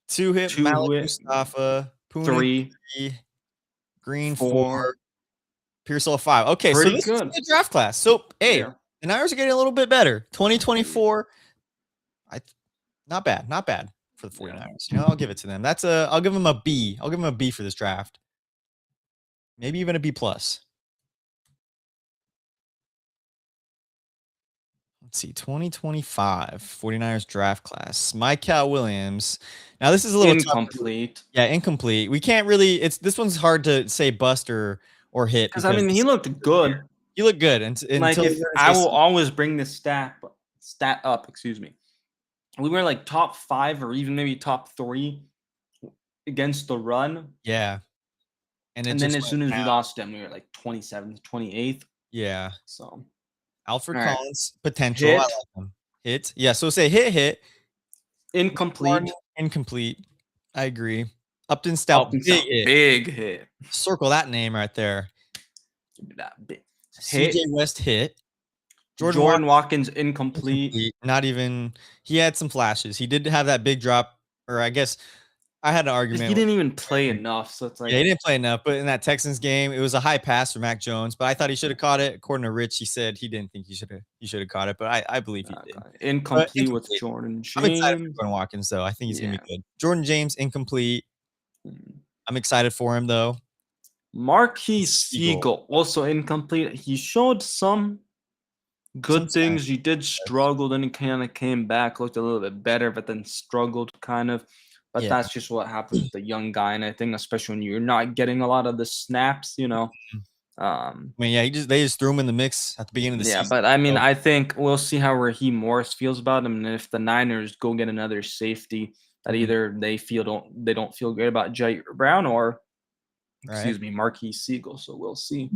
2 hit 2 Malik hit. Mustafa, Pooney 3. 3, Green 4. 4, Pearsall 5. Okay, so Pretty this is a good. good draft class. So hey, Yeah. the Niners are getting a little bit better. 2024, not bad for the 49ers. I'll give it to them. I'll give them a B. I'll give them a B for this draft. Maybe even a B plus. Let's see, 2025 49ers draft class. Michael Williams. Now this is a little incomplete. Yeah, incomplete. We can't really. This one's hard to say bust or hit because I mean he looked good. He looked good Like until if I will always bring this stat up. Excuse me. We were like top 5 or even maybe top 3 against the run. Yeah. And then as soon as we lost them, we were like 27th, 28th. Yeah. So Alfred Collins, potential. Hit. I like him. Hit. Yeah. So say hit. Incomplete. Incomplete. I agree. Upton Stout, big hit. Circle that name right there. Give me that big hit. CJ West hit. Jordan Watkins incomplete. Not even. He had some flashes. He did have that big drop, or I guess I had an argument. He didn't even play enough, so it's like he didn't play enough. But in that Texans game, it was a high pass for Mac Jones, but I thought he should have caught it. According to Rich, he said he didn't think he should have caught it, but I believe he did. Incomplete with Jordan James. I'm excited for Jordan Watkins, though. I think he's gonna be good. Jordan James incomplete. I'm excited for him though. Marquis Siegel also incomplete. He showed some good things. He did struggle, then he kind of came back, looked a little bit better, but then struggled kind of. But that's just what happens with the young guy, and I think especially when you're not getting a lot of the snaps, I mean, they just threw him in the mix at the beginning of the season. Yeah, but I mean, I think we'll see how Raheem Morris feels about him, and if the Niners go get another safety that either they don't feel great about Jair Brown or excuse me, Marquis Siegel. So we'll see.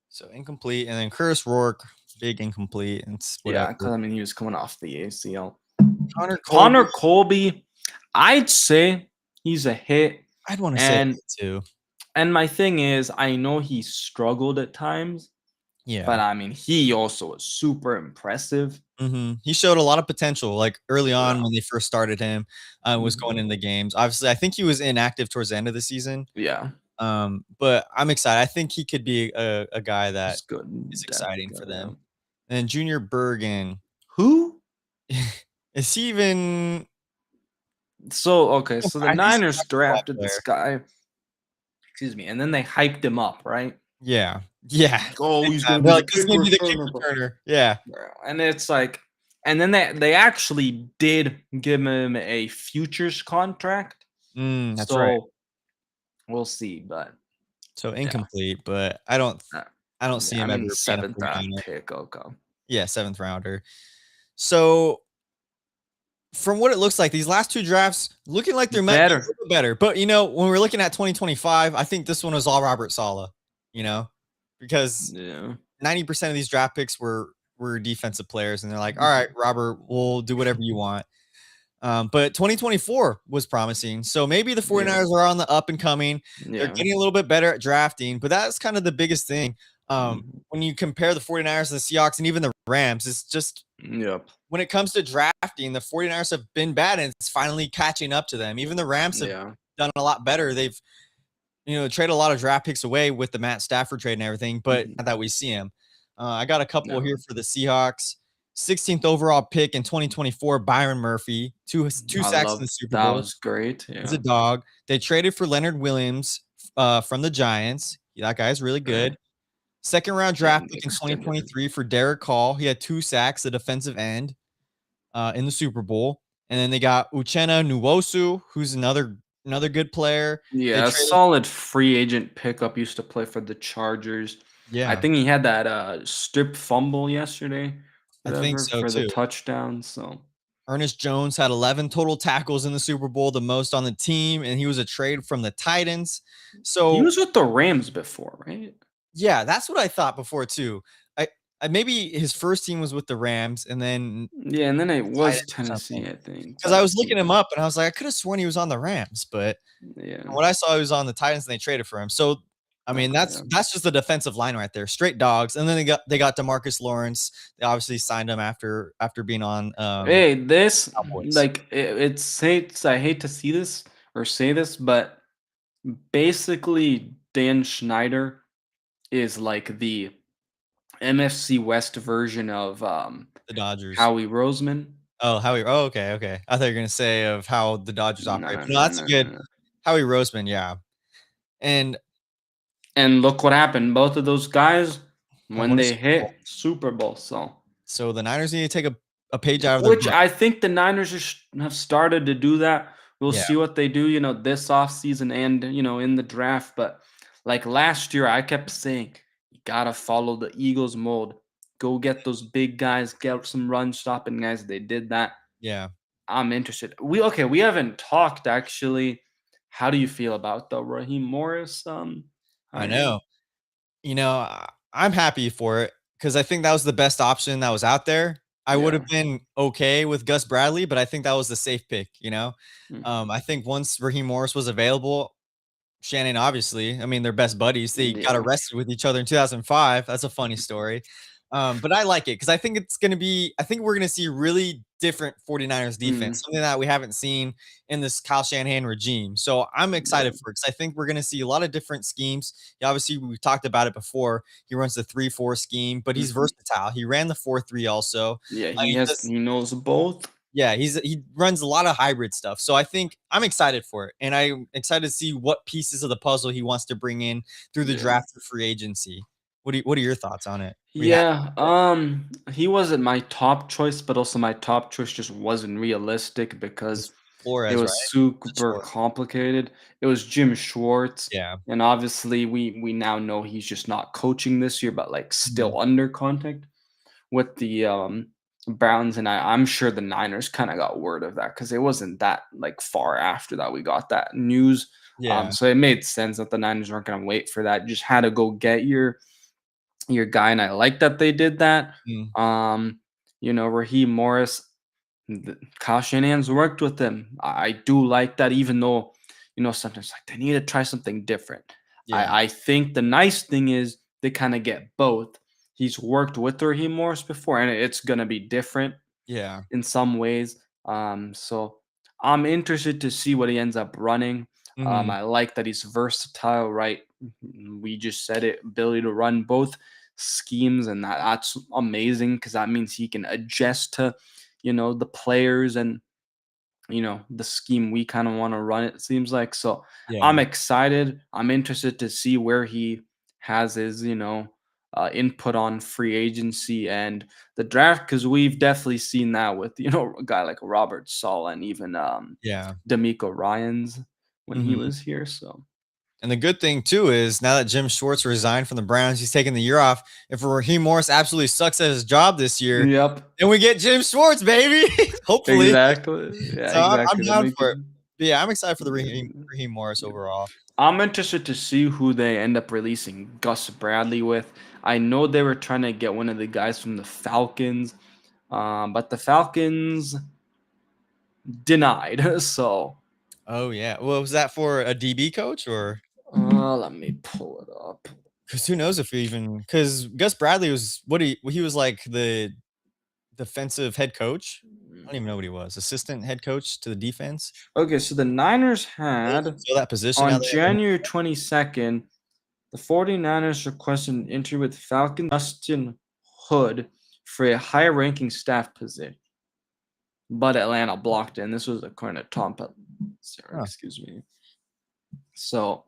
So incomplete, and then Curtis Rourke, big incomplete. And because I mean he was coming off the ACL. Connor Colby, I'd say he's a hit. I'd want to say it too. And my thing is, I know he struggled at times, Yeah. But I mean, he also was super impressive. He showed a lot of potential, like, early on Yeah. when they first started him, was going Mhm. into games. Obviously, I think he was inactive towards the end of the season, Yeah. but I'm excited. I think he could be a guy that He's good is in depth exciting for guy, yeah. them. And Junior Bergen, Who? is he even So, okay, so the I think he's a Niners basketball drafted this player. guy, excuse me, and then they hyped him up, right? Yeah. Yeah. Like, "Oh, Big he's time. gonna be They're the like, "This is kick gonna be the kick returner," returner." Yeah. bro, and it's like and then they actually did give him a futures contract, That's right. so we'll see, but So yeah, incomplete, but uh, I don't see yeah, I him mean, ever being a 7th round 49er. pick, okay. Yeah, 7th rounder. So, from what it looks like, these last 2 drafts looking like there might be a Better. little bit better, but, when we're looking at 2025, I think this one was all Robert Saleh, you know, because Yeah. 90% of these draft picks were defensive players, and they're like, "All right, Robert, we'll do whatever you want." But 2024 was promising. So maybe the Yeah, 49ers are on the up and coming. They're yeah. getting a little bit better at drafting, but that's kind of the biggest thing. Mhm. When you compare the 49ers and the Seahawks and even the Rams, it's just Yep. when it comes to drafting, the 49ers have been bad and it's finally catching up to them. Even the Rams have Yeah. done a lot better. They've, traded a lot of draft picks away with the Matt Stafford trade and everything, but Mhm. not that we see him. I got a couple No. here for the Seahawks. 16th overall pick in 2024, Byron Murphy, two I sacks in love the Super that Bowl. was great, He's a yeah. dog. They traded for Leonard Williams from the Giants. That guy's really Right. good. Second round draft And pick in extended him. 2023 for Derek Hall. He had 2 sacks, the defensive end, in the Super Bowl. And then they got Uchenna Nwosu, who's another good player. They Yeah, a traded, solid free agent pickup, used to play for the Chargers. I yeah, think he had that, strip fumble yesterday, I think whatever, so for the too. touchdown, so Ernest Jones had 11 total tackles in the Super Bowl, the most on the team, and he was a trade from the Titans. he So was with the Rams before, right? yeah, that's what I thought before too. I maybe his first team was with the Rams, and then Yeah, and then it was Titans or Tennessee, something. I think, Because I but was looking him up, and I was like, I could have sworn he was on the Rams, but yeah, from what I saw, he was on the Titans, and they traded for him. So, I mean, okay, that's yeah. that's just the defensive line right there, straight dogs. And then they got Demarcus Lawrence. They obviously signed him after being on Hey, this Cowboys. like it's I hate to see this or say this, but basically Dan Schneider is like the MFC West version of The Dodgers. Howie Roseman. Oh, Howie. Oh, okay, okay. I thought you were gonna say of how the Dodgers No, operate. no, But no, no, that's a no, no, good no. Howie Roseman. Yeah, and And look what happened. Both of those guys, have when won a they Super Bowl. hit Super Bowl, So the Niners need to take a page out of their which book. I think the Niners have started to do that. We'll Yeah, see what they do, this offseason and, in the draft. But like last year, I kept saying, you got to follow the Eagles mold. Go get those big guys, get some run stopping guys. They did that. yeah. I'm interested. We haven't talked actually. How do you feel about the Raheem Morris I hiring? know. I'm happy for it because I think that was the best option that was out there. I would have Yeah. been okay with Gus Bradley, but I think that was the safe pick. Mm, I think once Raheem Morris was available, Shannon, obviously, I mean, they're best buddies. They got yeah. arrested with each other in 2005. That's a funny story. But I like it because I think we're going to see really different 49ers Mm, defense, something that we haven't seen in this Kyle Shanahan regime. So I'm excited yeah. for it because I think we're going to see a lot of different schemes. Obviously, we've talked about it before. He runs the 3-4 scheme, but he's Mhm. versatile. He ran the 4-3 also. Yeah, He does he knows both. yeah, he runs a lot of hybrid stuff. So I think I'm excited for it. And I'm excited to see what pieces of the puzzle he wants to bring in through the Yeah. draft or free agency. What are your thoughts on it? We have Yeah, he wasn't my top choice, but also my top choice just wasn't realistic because this it Flores, right? was The super Schwartz. complicated. It was Jim Schwartz, Yeah. and obviously we now know he's just not coaching this year, but like Mhm. still under contact with the Browns, and I'm sure the Niners kind of got word of that because it wasn't that like far after that we got that news. Yeah. So it made sense that the Niners weren't going to wait for that. You just had to go get your guy, and I like that they did that. Mm. Raheem Morris, Kyle Shanahan's worked with him. I do like that, even though, sometimes like they need to try something different. Yeah. I think the nice thing is they kind of get both. he's worked with Raheem Morris before, and it's gonna be different Yeah. in some ways. So I'm interested to see what he ends up running. Mhm. I like that he's versatile, right? We just said it, ability to run both schemes, and that's amazing because that means he can adjust to, the players and the scheme we kind of want to run, it seems like. So I'm Yeah. excited. I'm interested to see where he has his, input on free agency and the draft, because we've definitely seen that with, a guy like Robert Sala and even Yeah. D'Amico Ryans when he Mhm. was here. So And the good thing too is now that Jim Schwartz resigned from the Browns, he's taking the year off. If Raheem Morris absolutely sucks at his job this year, yep. then we get Jim Schwartz, baby. Hopefully. Exactly. Yeah, So I'm exactly. That down make for it it. But yeah, I'm excited for the Raheem Morris yeah. overall. I'm interested to see who they end up releasing Gus Bradley with. I know they were trying to get one of the guys from the Falcons, but the Falcons denied. So Oh yeah. Well, was that for a DB coach or? let me pull it up. Because who knows if even because Gus Bradley was he was like the defensive head coach. I don't even know what he was. Assistant head coach to the defense. Okay, so the Niners They had fill that position now. on They have a new January 22nd, the 49ers requested an interview with Falcon Justin Hood for a high ranking staff position, but Atlanta blocked it. And this was according to Tom Sorry, huh. excuse me. So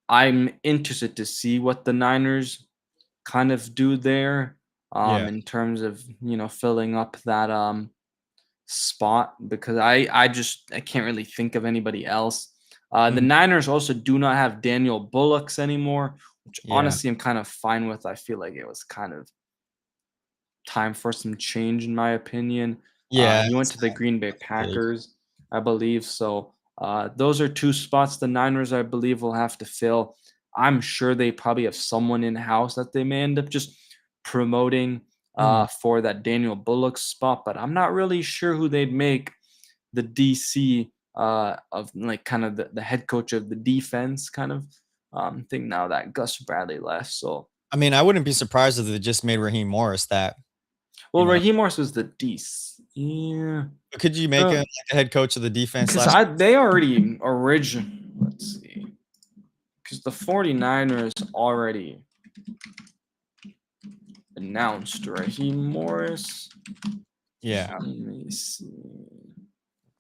I'm interested to see what the Niners kind of do there Yeah. in terms of, filling up that spot, because I can't really think of anybody else. The Mhm. Niners also do not have Daniel Bullocks anymore, which Yeah. honestly I'm kind of fine with. I feel like it was kind of time for some change, in my opinion. Yeah. He went It's to the Green Bay big. Packers, I believe. So those are two spots the Niners, I believe, will have to fill. I'm sure they probably have someone in house that they may end up just promoting Mhm. for that Daniel Bullock spot, but I'm not really sure who they'd make the DC of like kind of the head coach of the defense kind of thing now that Gus Bradley left. So I mean, I wouldn't be surprised if they just made Raheem Morris that, you well, know. Raheem Morris was the DC. Yeah. But could you make him like the head coach of the defense Because last they already let's see. Because the 49ers already announced Raheem Morris. Yeah. Let me see.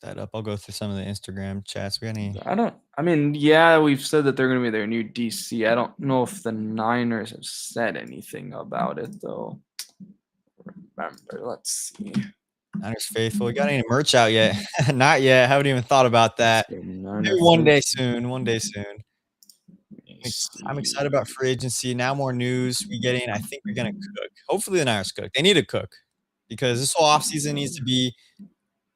That up. I'll go through some of the Instagram chats. We got any? I mean, yeah, we've said that they're going to be their new DC. I don't know if the Niners have said anything about it, though. Remember, let's see. Niners faithful. We got any merch out yet? Not yet. Haven't even thought about that. Maybe Niner one day faithful. soon. One day soon. I'm excited about free agency. Now more news we get in. I think we're gonna cook. Hopefully the Niners cook. They need to cook because this whole offseason needs to be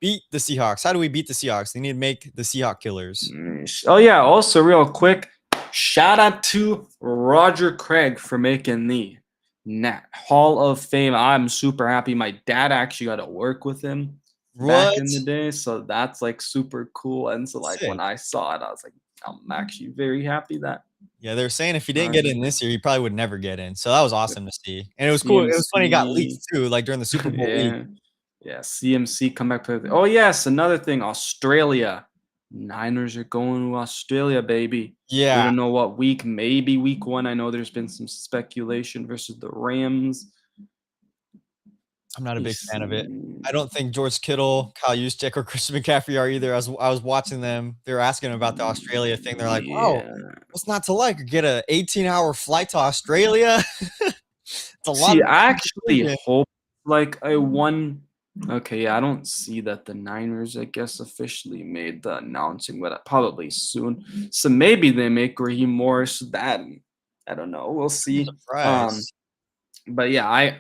beat the Seahawks. How do we beat the Seahawks? They need to make the Seahawk killers. Oh yeah, also real quick, shout out to Roger Craig for making the Hall of Fame. I'm super happy. My dad actually got to work with him back What? in the day, so that's like super cool. And so like when Sick. I saw it, I was like, I'm actually very happy that Yeah, they were saying if he didn't get Roger in this year, he probably would never get in. So that was awesome to see. And it was cool. It was funny he got leaked CMC. too, like during the Super Bowl week. Yeah. Yeah, CMC come back. Oh, yes, another thing, Australia. Niners are going to Australia, baby. We Yeah. don't know what week, maybe week 1. I know there's been some speculation versus the Rams. I'm not a You big fan of it. see. I don't think George Kittle, Kyle Juszczyk, or Christian McCaffrey are either. I was watching them. They were asking about the Australia thing. They're like, "Oh, Yeah. what's not to like? Get a 18-hour flight to Australia." It's a lot See, of I actually decision. hope like a one. Okay, yeah, I don't see that the Niners, I guess, officially made the announcing, but probably soon. So maybe they make Raheem Morris that. I don't know. We'll I'm see. surprised. But yeah, I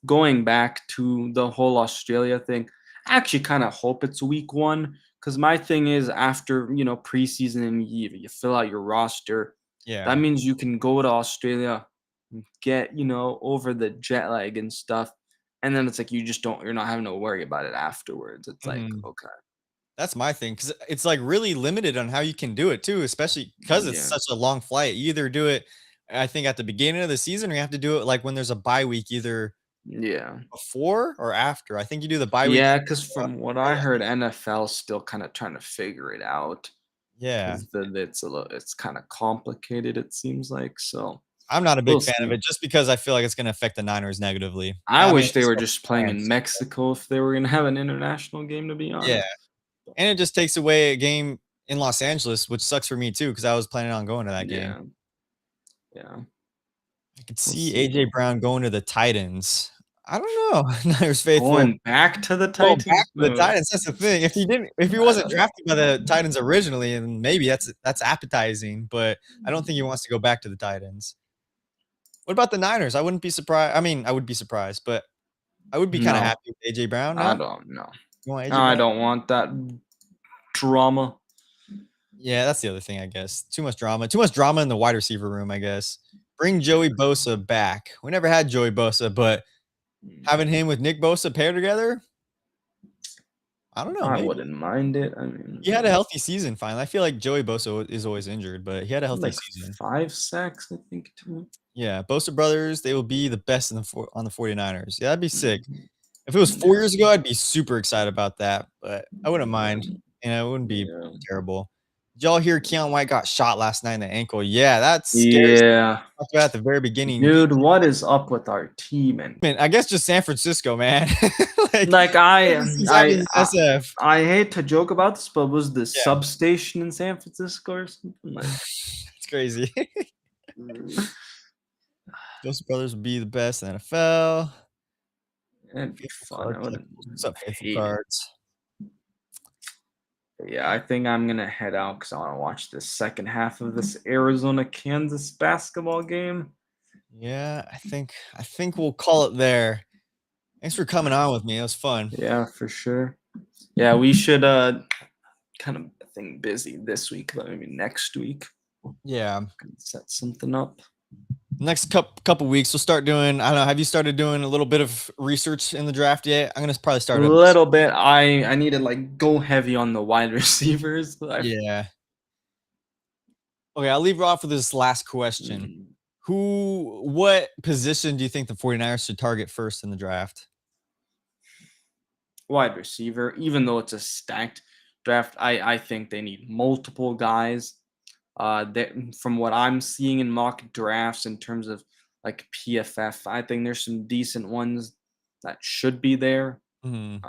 going back to the whole Australia thing. I actually kind of hope it's week 1 because my thing is after preseason and you fill out your roster. That Yeah. means you can go to Australia, get over the jet lag and stuff, and then it's like you're not having to worry about it afterwards. It's like Mhm. okay, That's my thing because it's like really limited on how you can do it too, especially because it's yeah, such a long flight. You either do it I think at the beginning of the season, or you have to do it like when there's a bye week, either Yeah. before or after. I think you do the bye week. Yeah, because from what I heard, NFL's still kinda trying to figure it out Yeah. because it's kinda complicated, it seems like, so I'm not a we'll big fan of see. it just because I feel like it's gonna affect the Niners negatively. I I mean, wish they were just playing in fans. Mexico if they were gonna have an international game, to be Yeah, honest. and it just takes away a game in Los Angeles, which sucks for me too because I was planning on going to that game. Yeah, yeah, I could we'll see see, AJ though. Brown going to the Titans. I don't know, Niners faithful. Going back to the Going back Titans? to the Titans, that's the thing. If he I wasn't don't drafted by the Titans originally, and maybe that's appetizing, but I don't think he wants to go back to the Titans. What about the Niners? I wouldn't be surprised. I mean, I would be surprised, but I would be kinda No, happy with AJ Brown, I no? don't know. You want AJ I Brown? don't want that drama. Yeah, that's the other thing, I guess. Too much drama. Too much drama in the wide receiver room, I guess. Bring Joey Bosa back. We never had Joey Bosa, but having him with Nick Bosa paired together, I don't know, I maybe. wouldn't mind it. I He had a mean, healthy season finally. I feel like Joey Bosa is always injured, but he had a healthy like season. 5 sacks, I think, too. Yeah, Bosa brothers, they will be the best in on the 49ers. Yeah, that'd be sick. Mhm. If it was 4 Yeah, years ago, I'd be super excited about that, but I wouldn't mind. It wouldn't be yeah. terrible. Did y'all hear Keon White got shot last night in the ankle? Yeah, that's scary. Yeah. Talked about at the very beginning. Dude, what is up with our team? And Man, I guess just San Francisco, man. Like, like everything's happening in SF. I hate to joke about this, but was the Yeah. substation in San Francisco or something like? It's crazy. Mm, Those brothers would be the best in the NFL. It'd be Faithful fun. card I wouldn't collectors. What's up, faithful hate it. cards? But yeah, I think I'm gonna head out because I want to watch the second half of this Arizona Kansas basketball game. Yeah, I think we'll call it there. Thanks for coming on with me. It was fun. Yeah, for sure. Yeah, we should kind of thing busy this week, but maybe next week Yeah. can set something up. Next couple weeks, we'll start doing. I don't know. Have you started doing a little bit of research in the draft yet? I'm gonna probably A start. little bit. I need to like go heavy on the wide receivers. Yeah. Okay, I'll leave you off with this last question. Mm, What position do you think the 49ers should target first in the draft? wide receiver, even though it's a stacked draft, I think they need multiple guys. That from what I'm seeing in mock drafts in terms of like PFF, I think there's some decent ones that should be there. Mhm.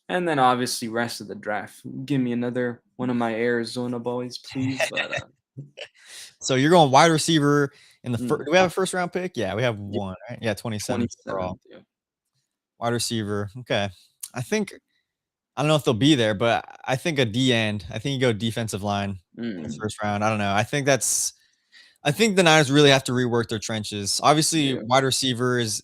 And then obviously rest of the draft. Give me another one of my Arizona boys, please. But So you're going wide receiver in the first. mm, Do we have a first round pick? Yeah, we have yeah, one, right? Yeah, 27th overall. 27th. Yeah. Wide receiver. Okay. I think I don't know if they'll be there, but I think a D end. I think you go defensive line in the Mm, first round. I don't know. I think the Niners really have to rework their trenches. Obviously, yeah. wide receiver is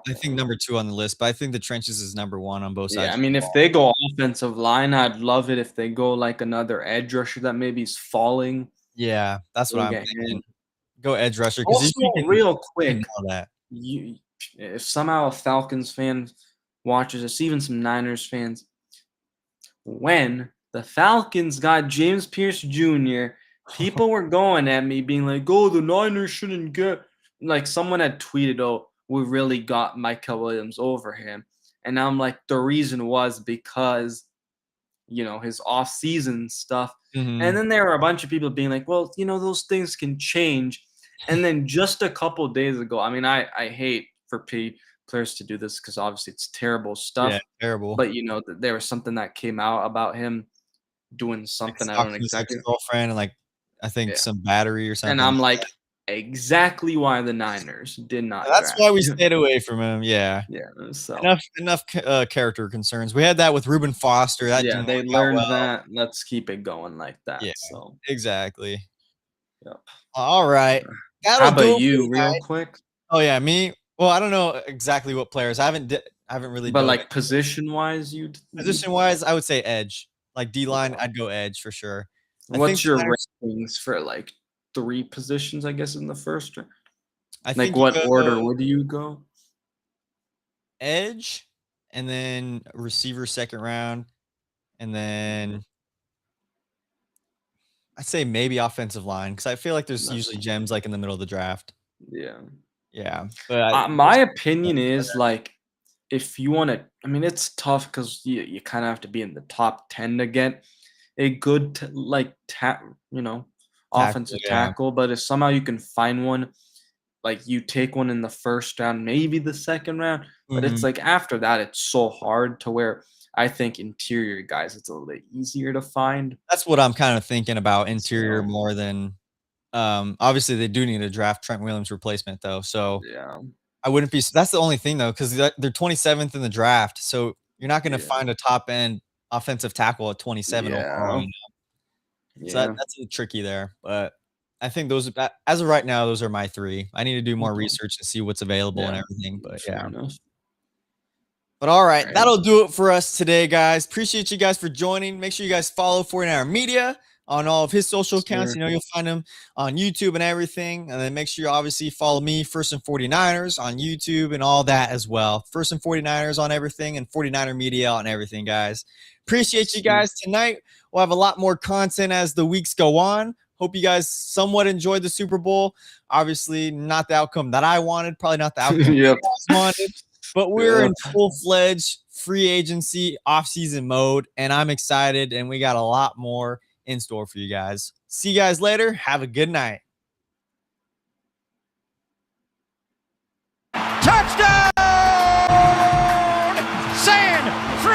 I think Oh, number 2 on the list, but I think the trenches is number 1 on both yeah, sides I of the mean, if ball. they go offensive line, I'd love it if they go like another edge rusher that maybe is falling. Yeah, that's what Look I'm at thinking. him. Go edge rusher because Also, if you can real quick, nail that. you if somehow a Falcons fan watches us, even some Niners fans, when the Falcons got James Pierce Jr., people were going at me being like, "Oh, the Niners shouldn't get." Like someone had tweeted, "Oh, we really got Michael Williams over him," and I'm like, the reason was because his off-season stuff. And Mhm. then there were a bunch of people being like, well, those things can change. And then just a couple days ago, I mean, I hate for players to do this because obviously it's terrible Yeah, stuff. terrible. But there was something that came out about him doing Like something I don't stalking his exactly. ex-girlfriend and, like, I think Yeah. some battery or And something. I'm like, exactly why the Niners did not That's draft why we him. stayed away from him, yeah. Yeah. So Enough character concerns. We had that with Reuben Foster, that yeah, didn't they work out learned well. that. Let's keep it going like that. Yeah, So exactly. yep. Alright. How That'll do about it for you, real tonight. quick? Oh, yeah, me? Well, I don't know exactly what players. I haven't really But, dove like, into position-wise, you'd position-wise, I would say edge. Like D-line, okay. I'd go edge for sure. I think What's the your Niners rankings for, like, 3 positions, I guess, in the first round? I Like, think you what order go would you go? edge and then receiver second round, and then I'd say maybe offensive line because I feel like there's usually gems like in the middle of the draft. Yeah. Yeah, but My opinion is like if you want to, I mean, it's tough because you kind of have to be in the top 10 to get a good tackle, offensive yeah. tackle. But if somehow you can find one, like you take one in the first round, maybe the second round, but it's Mhm. like after that, it's so hard to where I think interior guys, it's a little bit easier to find. That's what I'm kind of thinking about interior So more than obviously they do need a draft Trent Williams replacement though. So yeah, I wouldn't be that's the only thing though cuz they're 27th in the draft. So you're not going to yeah, find a top end offensive tackle at 27 overall, yeah, you know. So yeah. that's a little tricky there, but I think those as of right now those are my 3. I need to do more Okay. research to see what's available and Yeah, everything, but fair yeah. enough. But all All right, right. that'll do it for us today, guys. Appreciate you guys for joining. Make sure you guys follow 49er Media on all of his social accounts. Sir. You know, you'll find him on YouTube and everything. And then make sure you obviously follow me, First and 49ers, on YouTube and all that as well. First and 49ers on everything and 49er Media on everything, guys. Appreciate you Sir. guys tonight. We'll have a lot more content as the weeks go on. Hope you guys somewhat enjoyed the Super Bowl. Obviously, not the outcome that I wanted, probably not the outcome you Yep. guys wanted. But we're Yep. in full-fledged free agency off-season mode, and I'm excited, and we got a lot more in store for you guys. See you guys later. Have a good night. Touchdown!